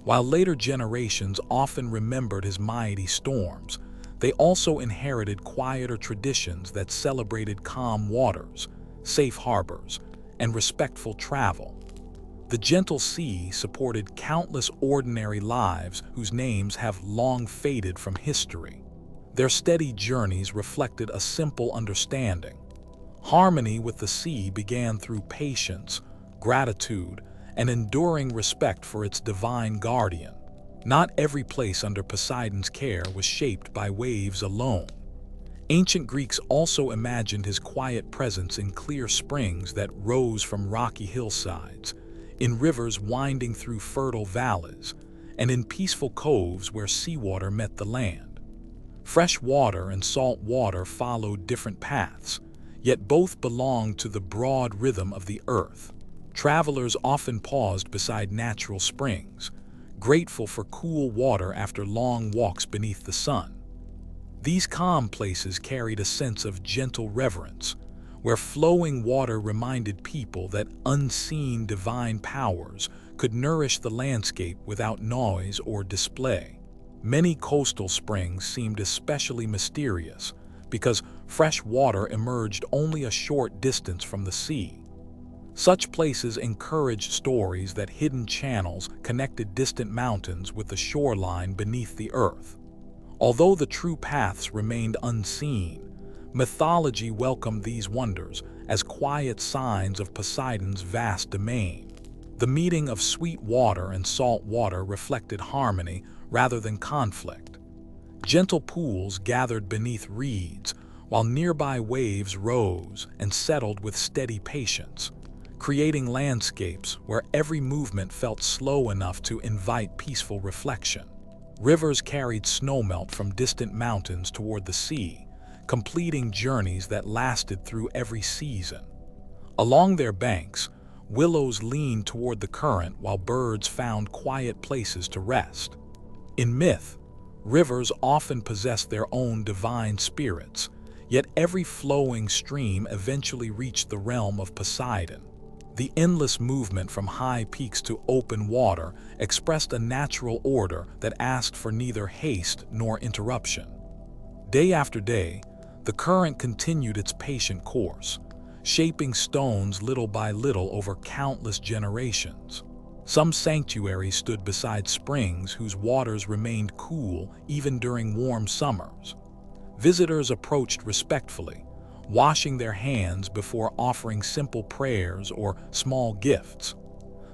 While later generations often remembered his mighty storms, they also inherited quieter traditions that celebrated calm waters, safe harbors, and respectful travel. The gentle sea supported countless ordinary lives whose names have long faded from history. Their steady journeys reflected a simple understanding. Harmony with the sea began through patience, gratitude, and enduring respect for its divine guardian. Not every place under Poseidon's care was shaped by waves alone. Ancient Greeks also imagined his quiet presence in clear springs that rose from rocky hillsides, in rivers winding through fertile valleys, and in peaceful coves where seawater met the land. Fresh water and salt water followed different paths, yet both belonged to the broad rhythm of the earth. Travelers often paused beside natural springs, grateful for cool water after long walks beneath the sun. These calm places carried a sense of gentle reverence, where flowing water reminded people that unseen divine powers could nourish the landscape without noise or display. Many coastal springs seemed especially mysterious because fresh water emerged only a short distance from the sea. Such places encouraged stories that hidden channels connected distant mountains with the shoreline beneath the earth. Although the true paths remained unseen, mythology welcomed these wonders as quiet signs of Poseidon's vast domain. The meeting of sweet water and salt water reflected harmony rather than conflict. Gentle pools gathered beneath reeds, while nearby waves rose and settled with steady patience, creating landscapes where every movement felt slow enough to invite peaceful reflection. Rivers carried snowmelt from distant mountains toward the sea, completing journeys that lasted through every season. Along their banks, willows leaned toward the current while birds found quiet places to rest. In myth, rivers often possessed their own divine spirits, yet every flowing stream eventually reached the realm of Poseidon. The endless movement from high peaks to open water expressed a natural order that asked for neither haste nor interruption. Day after day, the current continued its patient course, shaping stones little by little over countless generations. Some sanctuaries stood beside springs whose waters remained cool even during warm summers. Visitors approached respectfully, washing their hands before offering simple prayers or small gifts.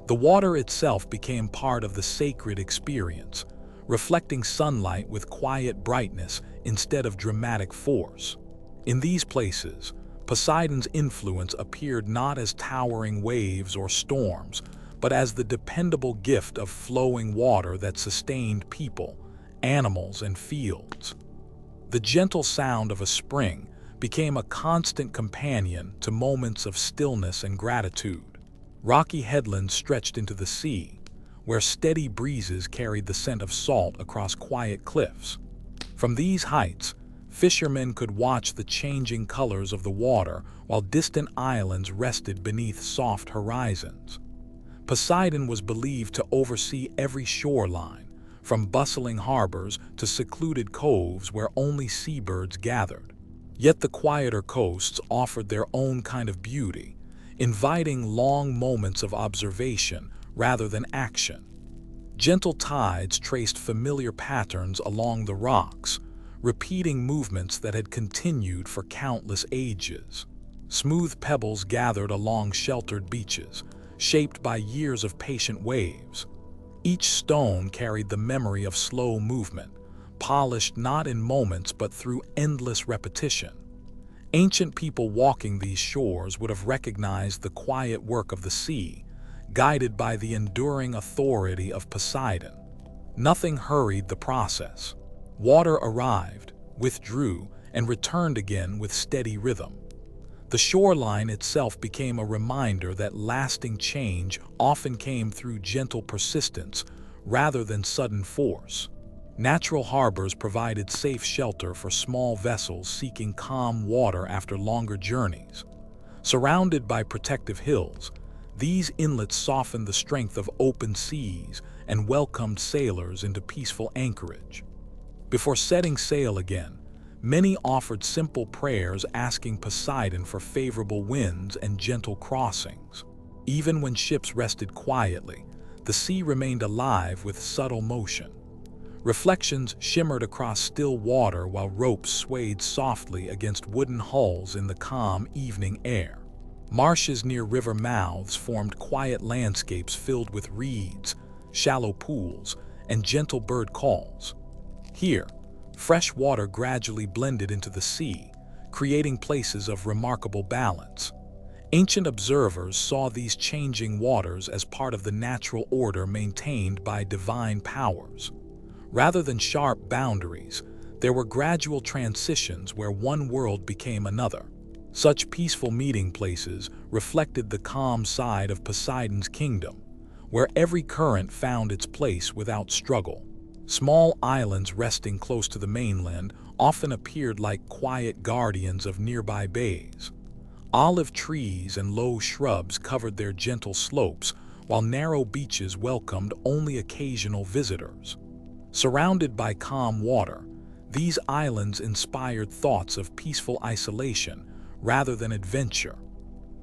The water itself became part of the sacred experience, reflecting sunlight with quiet brightness instead of dramatic force. In these places, Poseidon's influence appeared not as towering waves or storms, but as the dependable gift of flowing water that sustained people, animals, and fields. The gentle sound of a spring became a constant companion to moments of stillness and gratitude. Rocky headlands stretched into the sea, where steady breezes carried the scent of salt across quiet cliffs. From these heights, fishermen could watch the changing colors of the water while distant islands rested beneath soft horizons. Poseidon was believed to oversee every shoreline, from bustling harbors to secluded coves where only seabirds gathered. Yet the quieter coasts offered their own kind of beauty, inviting long moments of observation rather than action. Gentle tides traced familiar patterns along the rocks, repeating movements that had continued for countless ages. Smooth pebbles gathered along sheltered beaches, shaped by years of patient waves. Each stone carried the memory of slow movement, polished not in moments but through endless repetition. Ancient people walking these shores would have recognized the quiet work of the sea, guided by the enduring authority of Poseidon. Nothing hurried the process. Water arrived, withdrew, and returned again with steady rhythm. The shoreline itself became a reminder that lasting change often came through gentle persistence rather than sudden force. Natural harbors provided safe shelter for small vessels seeking calm water after longer journeys. Surrounded by protective hills, these inlets softened the strength of open seas and welcomed sailors into peaceful anchorage. Before setting sail again, many offered simple prayers asking Poseidon for favorable winds and gentle crossings. Even when ships rested quietly, the sea remained alive with subtle motion. Reflections shimmered across still water while ropes swayed softly against wooden hulls in the calm evening air. Marshes near river mouths formed quiet landscapes filled with reeds, shallow pools, and gentle bird calls. Here, Fresh water gradually blended into the sea, creating places of remarkable balance. Ancient observers saw these changing waters as part of the natural order maintained by divine powers. Rather than sharp boundaries, there were gradual transitions where one world became another. Such peaceful meeting places reflected the calm side of Poseidon's kingdom, where every current found its place without struggle. Small islands resting close to the mainland often appeared like quiet guardians of nearby bays. Olive trees and low shrubs covered their gentle slopes, while narrow beaches welcomed only occasional visitors. Surrounded by calm water, these islands inspired thoughts of peaceful isolation rather than adventure.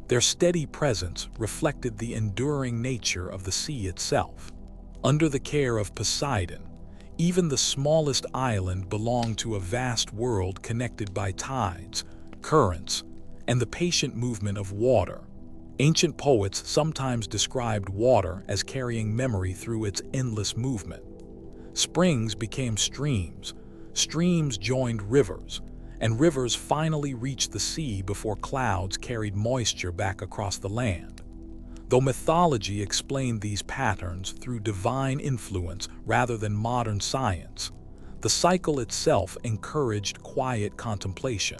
Their steady presence reflected the enduring nature of the sea itself. Under the care of Poseidon, even the smallest island belonged to a vast world connected by tides, currents, and the patient movement of water. Ancient poets sometimes described water as carrying memory through its endless movement. Springs became streams, streams joined rivers, and rivers finally reached the sea before clouds carried moisture back across the land. Though mythology explained these patterns through divine influence rather than modern science, the cycle itself encouraged quiet contemplation.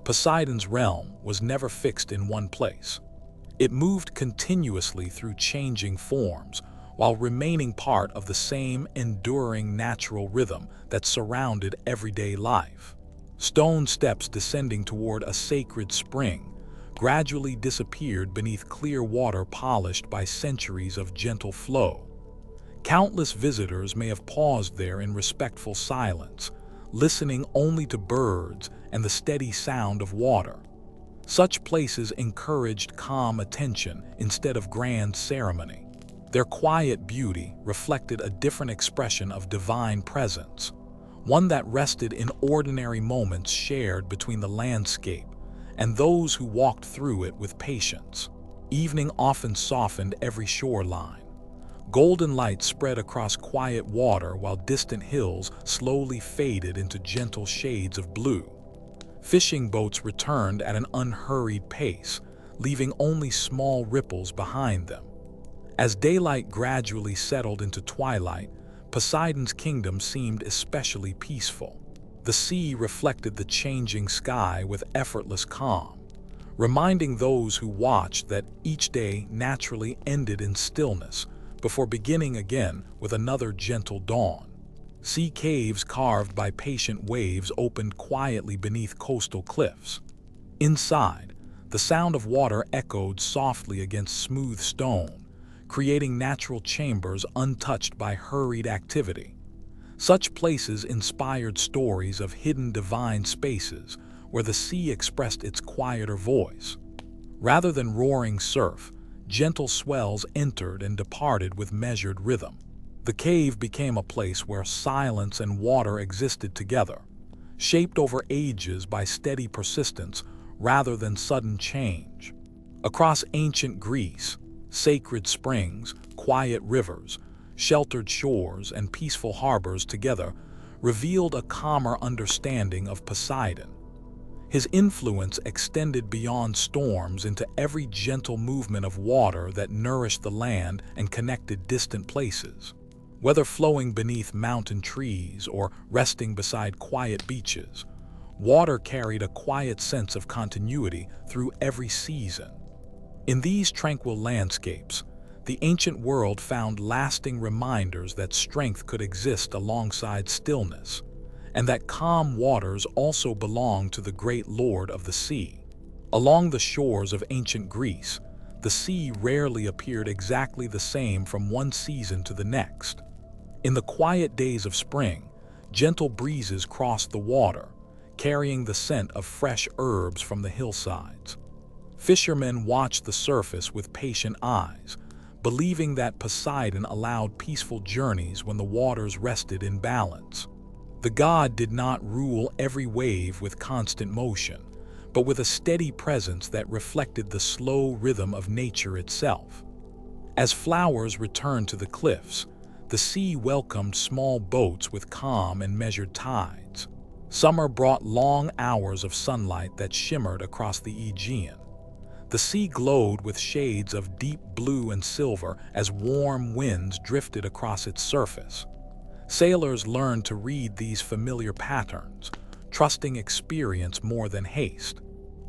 Poseidon's realm was never fixed in one place. It moved continuously through changing forms, while remaining part of the same enduring natural rhythm that surrounded everyday life. Stone steps descending toward a sacred spring gradually disappeared beneath clear water polished by centuries of gentle flow. Countless visitors may have paused there in respectful silence, listening only to birds and the steady sound of water. Such places encouraged calm attention instead of grand ceremony. Their quiet beauty reflected a different expression of divine presence, one that rested in ordinary moments shared between the landscape and those who walked through it with patience. Evening often softened every shoreline. Golden light spread across quiet water while distant hills slowly faded into gentle shades of blue. Fishing boats returned at an unhurried pace, leaving only small ripples behind them. As daylight gradually settled into twilight, Poseidon's kingdom seemed especially peaceful. The sea reflected the changing sky with effortless calm, reminding those who watched that each day naturally ended in stillness before beginning again with another gentle dawn. Sea caves carved by patient waves opened quietly beneath coastal cliffs. Inside, the sound of water echoed softly against smooth stone, creating natural chambers untouched by hurried activity. Such places inspired stories of hidden divine spaces where the sea expressed its quieter voice. Rather than roaring surf, gentle swells entered and departed with measured rhythm. The cave became a place where silence and water existed together, shaped over ages by steady persistence rather than sudden change. Across ancient Greece, sacred springs, quiet rivers, sheltered shores, and peaceful harbors together revealed a calmer understanding of Poseidon. His influence extended beyond storms into every gentle movement of water that nourished the land and connected distant places. Whether flowing beneath mountain trees or resting beside quiet beaches, water carried a quiet sense of continuity through every season. In these tranquil landscapes, the ancient world found lasting reminders that strength could exist alongside stillness, and that calm waters also belong to the great Lord of the sea. Along the shores of ancient Greece, the sea rarely appeared exactly the same from one season to the next. In the quiet days of spring, gentle breezes crossed the water, carrying the scent of fresh herbs from the hillsides. Fishermen watched the surface with patient eyes, believing that Poseidon allowed peaceful journeys when the waters rested in balance. The god did not rule every wave with constant motion, but with a steady presence that reflected the slow rhythm of nature itself. As flowers returned to the cliffs, the sea welcomed small boats with calm and measured tides. Summer brought long hours of sunlight that shimmered across the Aegean. The sea glowed with shades of deep blue and silver as warm winds drifted across its surface. Sailors learned to read these familiar patterns, trusting experience more than haste.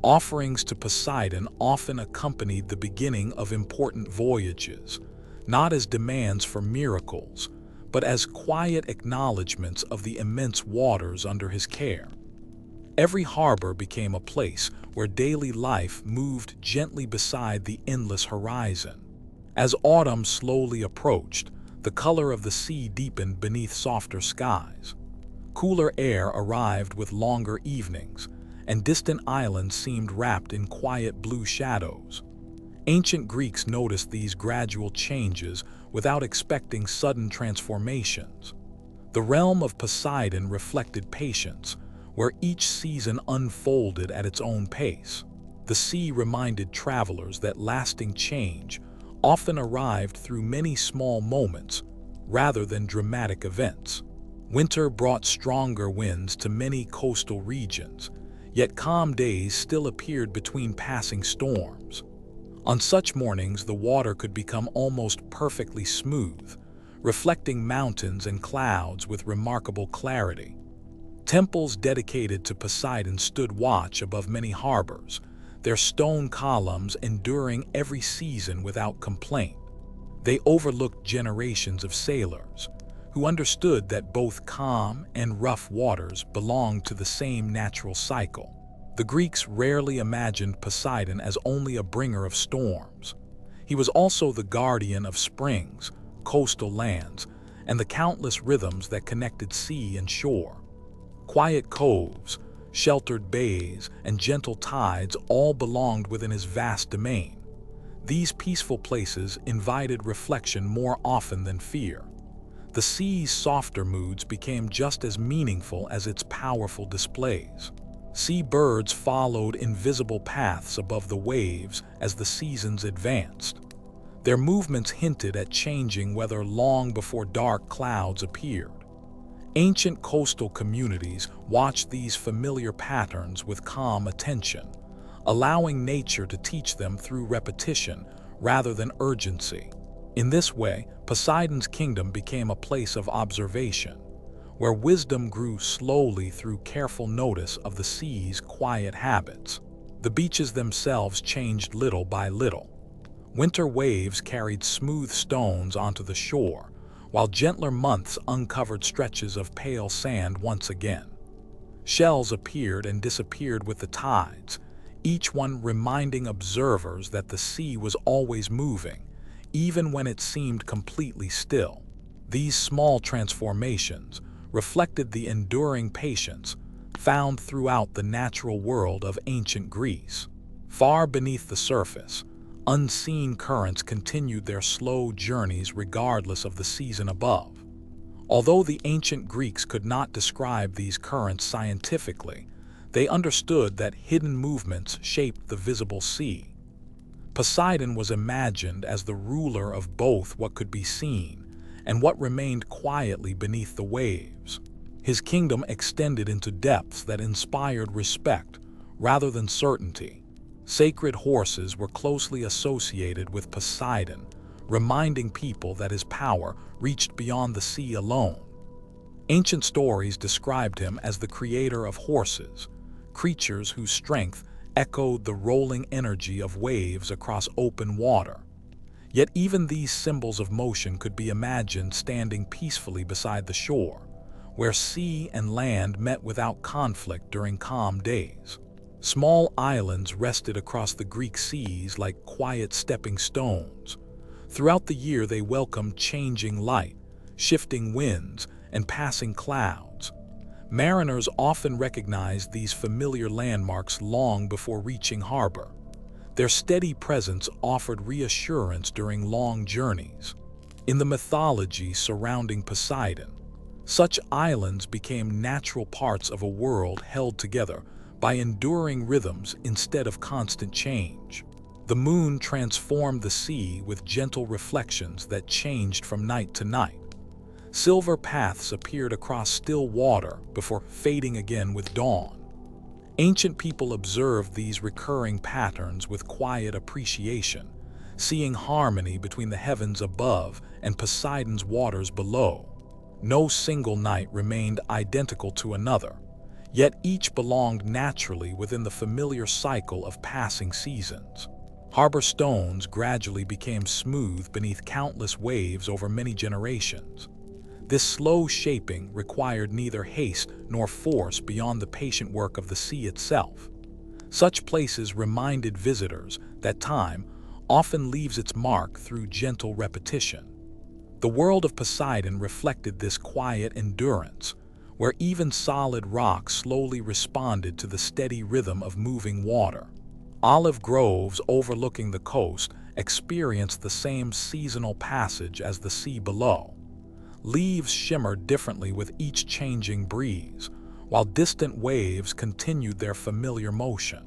Offerings to Poseidon often accompanied the beginning of important voyages, not as demands for miracles, but as quiet acknowledgments of the immense waters under his care. Every harbor became a place where daily life moved gently beside the endless horizon. As autumn slowly approached, the color of the sea deepened beneath softer skies. Cooler air arrived with longer evenings, and distant islands seemed wrapped in quiet blue shadows. Ancient Greeks noticed these gradual changes without expecting sudden transformations. The realm of Poseidon reflected patience, where each season unfolded at its own pace. The sea reminded travelers that lasting change often arrived through many small moments rather than dramatic events. Winter brought stronger winds to many coastal regions, yet calm days still appeared between passing storms. On such mornings, the water could become almost perfectly smooth, reflecting mountains and clouds with remarkable clarity. Temples dedicated to Poseidon stood watch above many harbors, their stone columns enduring every season without complaint. They overlooked generations of sailors, who understood that both calm and rough waters belonged to the same natural cycle. The Greeks rarely imagined Poseidon as only a bringer of storms. He was also the guardian of springs, coastal lands, and the countless rhythms that connected sea and shore. Quiet coves, sheltered bays, and gentle tides all belonged within his vast domain. These peaceful places invited reflection more often than fear. The sea's softer moods became just as meaningful as its powerful displays. Sea birds followed invisible paths above the waves as the seasons advanced. Their movements hinted at changing weather long before dark clouds appeared. Ancient coastal communities watched these familiar patterns with calm attention, allowing nature to teach them through repetition rather than urgency. In this way, Poseidon's kingdom became a place of observation, where wisdom grew slowly through careful notice of the sea's quiet habits. The beaches themselves changed little by little. Winter waves carried smooth stones onto the shore, while gentler months uncovered stretches of pale sand once again. Shells appeared and disappeared with the tides, each one reminding observers that the sea was always moving, even when it seemed completely still. These small transformations reflected the enduring patience found throughout the natural world of ancient Greece. Far beneath the surface, unseen currents continued their slow journeys regardless of the season above. Although the ancient Greeks could not describe these currents scientifically, they understood that hidden movements shaped the visible sea. Poseidon was imagined as the ruler of both what could be seen and what remained quietly beneath the waves. His kingdom extended into depths that inspired respect rather than certainty. Sacred horses were closely associated with Poseidon, reminding people that his power reached beyond the sea alone. Ancient stories described him as the creator of horses, creatures whose strength echoed the rolling energy of waves across open water. Yet even these symbols of motion could be imagined standing peacefully beside the shore, where sea and land met without conflict during calm days. Small islands rested across the Greek seas like quiet stepping stones. Throughout the year they welcomed changing light, shifting winds, and passing clouds. Mariners often recognized these familiar landmarks long before reaching harbor. Their steady presence offered reassurance during long journeys. In the mythology surrounding Poseidon, such islands became natural parts of a world held together by enduring rhythms instead of constant change. The moon transformed the sea with gentle reflections that changed from night to night. Silver paths appeared across still water before fading again with dawn. Ancient people observed these recurring patterns with quiet appreciation, seeing harmony between the heavens above and Poseidon's waters below. No single night remained identical to another, yet each belonged naturally within the familiar cycle of passing seasons. Harbor stones gradually became smooth beneath countless waves over many generations. This slow shaping required neither haste nor force beyond the patient work of the sea itself. Such places reminded visitors that time often leaves its mark through gentle repetition. The world of Poseidon reflected this quiet endurance, where even solid rock slowly responded to the steady rhythm of moving water. Olive groves overlooking the coast experienced the same seasonal passage as the sea below. Leaves shimmered differently with each changing breeze, while distant waves continued their familiar motion.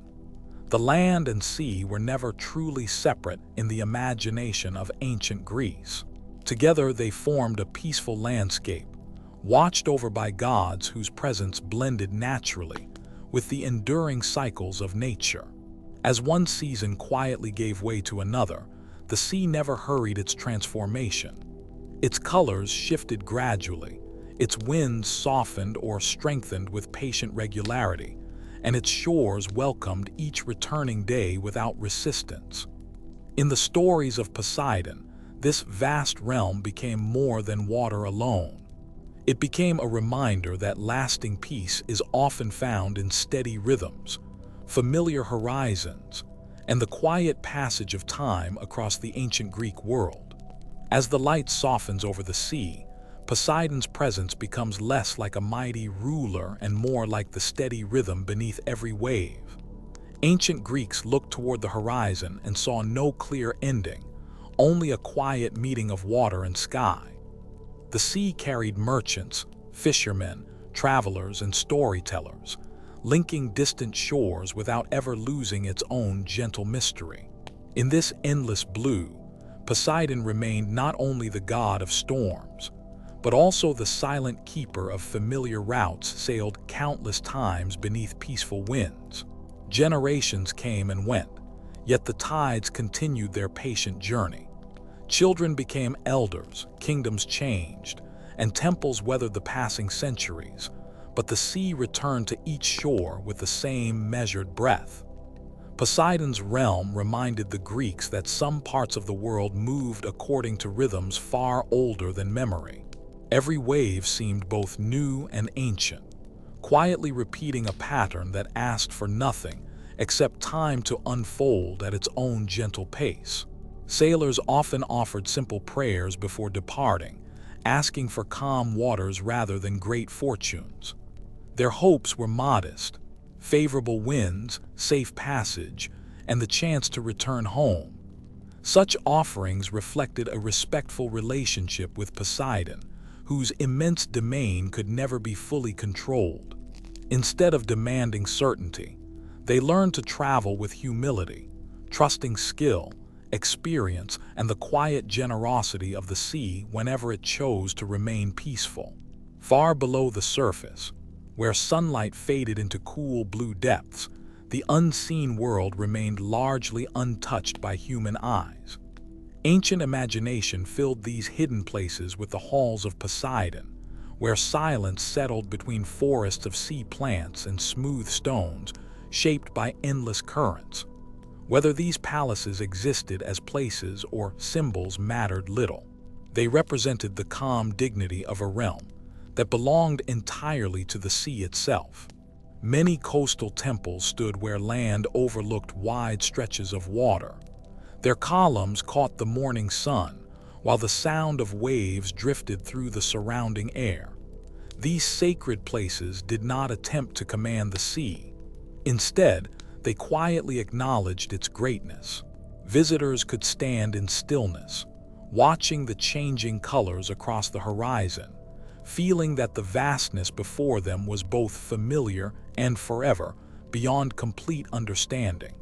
The land and sea were never truly separate in the imagination of ancient Greece. Together they formed a peaceful landscape, watched over by gods whose presence blended naturally with the enduring cycles of nature. As one season quietly gave way to another, the sea never hurried its transformation. Its colors shifted gradually, its winds softened or strengthened with patient regularity, and its shores welcomed each returning day without resistance. In the stories of Poseidon, this vast realm became more than water alone. It became a reminder that lasting peace is often found in steady rhythms, familiar horizons, and the quiet passage of time across the ancient Greek world. As the light softens over the sea, Poseidon's presence becomes less like a mighty ruler and more like the steady rhythm beneath every wave. Ancient Greeks looked toward the horizon and saw no clear ending, only a quiet meeting of water and sky. The sea carried merchants, fishermen, travelers, and storytellers, linking distant shores without ever losing its own gentle mystery. In this endless blue, Poseidon remained not only the god of storms, but also the silent keeper of familiar routes sailed countless times beneath peaceful winds. Generations came and went, yet the tides continued their patient journey. Children became elders, kingdoms changed, and temples weathered the passing centuries, but the sea returned to each shore with the same measured breath. Poseidon's realm reminded the Greeks that some parts of the world moved according to rhythms far older than memory. Every wave seemed both new and ancient, quietly repeating a pattern that asked for nothing except time to unfold at its own gentle pace. Sailors often offered simple prayers before departing, asking for calm waters rather than great fortunes. Their hopes were modest: favorable winds, safe passage, and the chance to return home. Such offerings reflected a respectful relationship with Poseidon, whose immense domain could never be fully controlled. Instead of demanding certainty, they learned to travel with humility, trusting skill, experience, and the quiet generosity of the sea whenever it chose to remain peaceful. Far below the surface, where sunlight faded into cool blue depths, the unseen world remained largely untouched by human eyes. Ancient imagination filled these hidden places with the halls of Poseidon, where silence settled between forests of sea plants and smooth stones shaped by endless currents. Whether these palaces existed as places or symbols mattered little. They represented the calm dignity of a realm that belonged entirely to the sea itself. Many coastal temples stood where land overlooked wide stretches of water. Their columns caught the morning sun, while the sound of waves drifted through the surrounding air. These sacred places did not attempt to command the sea. Instead, they quietly acknowledged its greatness. Visitors could stand in stillness, watching the changing colors across the horizon, feeling that the vastness before them was both familiar and forever, beyond complete understanding.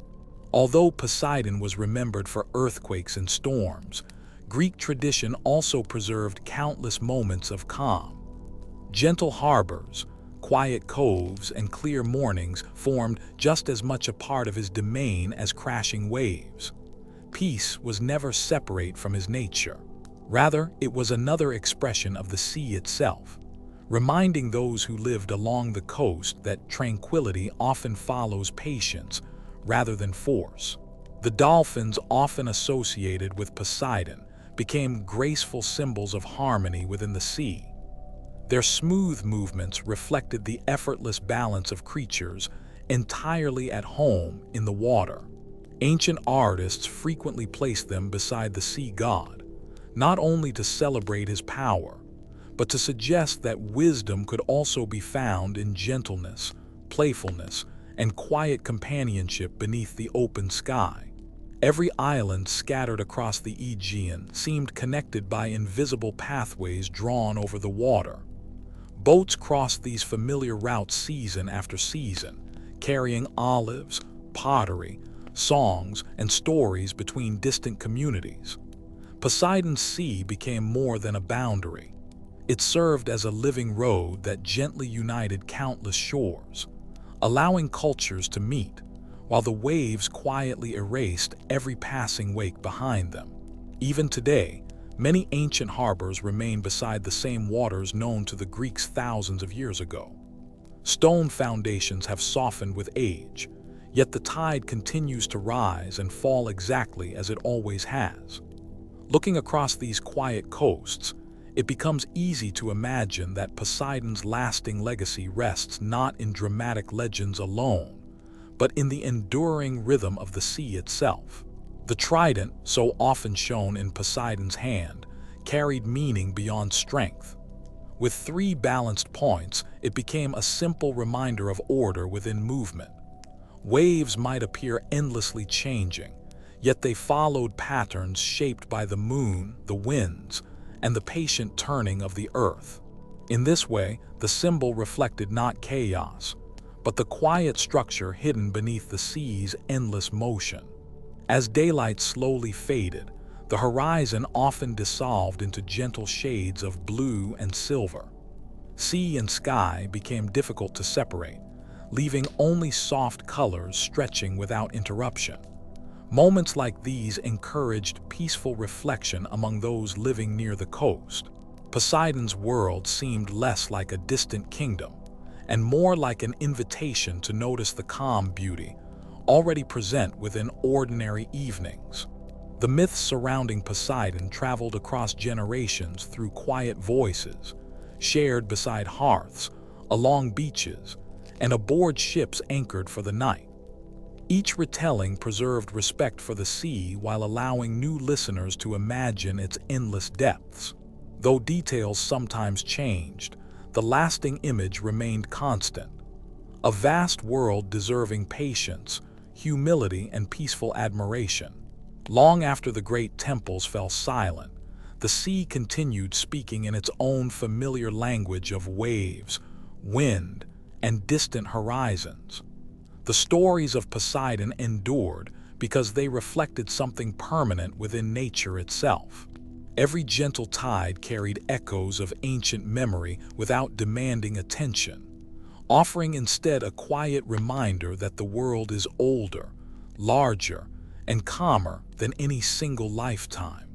Although Poseidon was remembered for earthquakes and storms, Greek tradition also preserved countless moments of calm. Gentle harbors, quiet coves, and clear mornings formed just as much a part of his domain as crashing waves. Peace was never separate from his nature. Rather, it was another expression of the sea itself, reminding those who lived along the coast that tranquility often follows patience rather than force. The dolphins, often associated with Poseidon, became graceful symbols of harmony within the sea. Their smooth movements reflected the effortless balance of creatures entirely at home in the water. Ancient artists frequently placed them beside the sea god, not only to celebrate his power, but to suggest that wisdom could also be found in gentleness, playfulness, and quiet companionship beneath the open sky. Every island scattered across the Aegean seemed connected by invisible pathways drawn over the water. Boats crossed these familiar routes season after season, carrying olives, pottery, songs, and stories between distant communities. Poseidon's sea became more than a boundary. It served as a living road that gently united countless shores, allowing cultures to meet, while the waves quietly erased every passing wake behind them. Even today, many ancient harbors remain beside the same waters known to the Greeks thousands of years ago. Stone foundations have softened with age, yet the tide continues to rise and fall exactly as it always has. Looking across these quiet coasts, it becomes easy to imagine that Poseidon's lasting legacy rests not in dramatic legends alone, but in the enduring rhythm of the sea itself. The trident, so often shown in Poseidon's hand, carried meaning beyond strength. With three balanced points, it became a simple reminder of order within movement. Waves might appear endlessly changing, yet they followed patterns shaped by the moon, the winds, and the patient turning of the earth. In this way, the symbol reflected not chaos, but the quiet structure hidden beneath the sea's endless motion. As daylight slowly faded, the horizon often dissolved into gentle shades of blue and silver. Sea and sky became difficult to separate, leaving only soft colors stretching without interruption. Moments like these encouraged peaceful reflection among those living near the coast. Poseidon's world seemed less like a distant kingdom, and more like an invitation to notice the calm beauty already present within ordinary evenings. The myths surrounding Poseidon traveled across generations through quiet voices, shared beside hearths, along beaches, and aboard ships anchored for the night. Each retelling preserved respect for the sea while allowing new listeners to imagine its endless depths. Though details sometimes changed, the lasting image remained constant. A vast world deserving patience, humility, and peaceful admiration. Long after the great temples fell silent, the sea continued speaking in its own familiar language of waves, wind, and distant horizons. The stories of Poseidon endured because they reflected something permanent within nature itself. Every gentle tide carried echoes of ancient memory without demanding attention, offering instead a quiet reminder that the world is older, larger, and calmer than any single lifetime.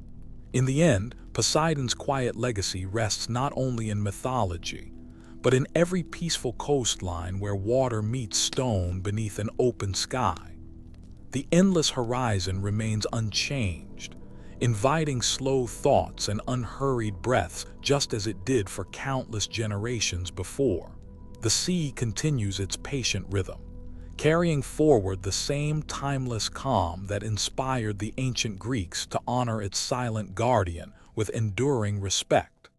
In the end, Poseidon's quiet legacy rests not only in mythology, but in every peaceful coastline where water meets stone beneath an open sky. The endless horizon remains unchanged, inviting slow thoughts and unhurried breaths just as it did for countless generations before. The sea continues its patient rhythm, carrying forward the same timeless calm that inspired the ancient Greeks to honor its silent guardian with enduring respect.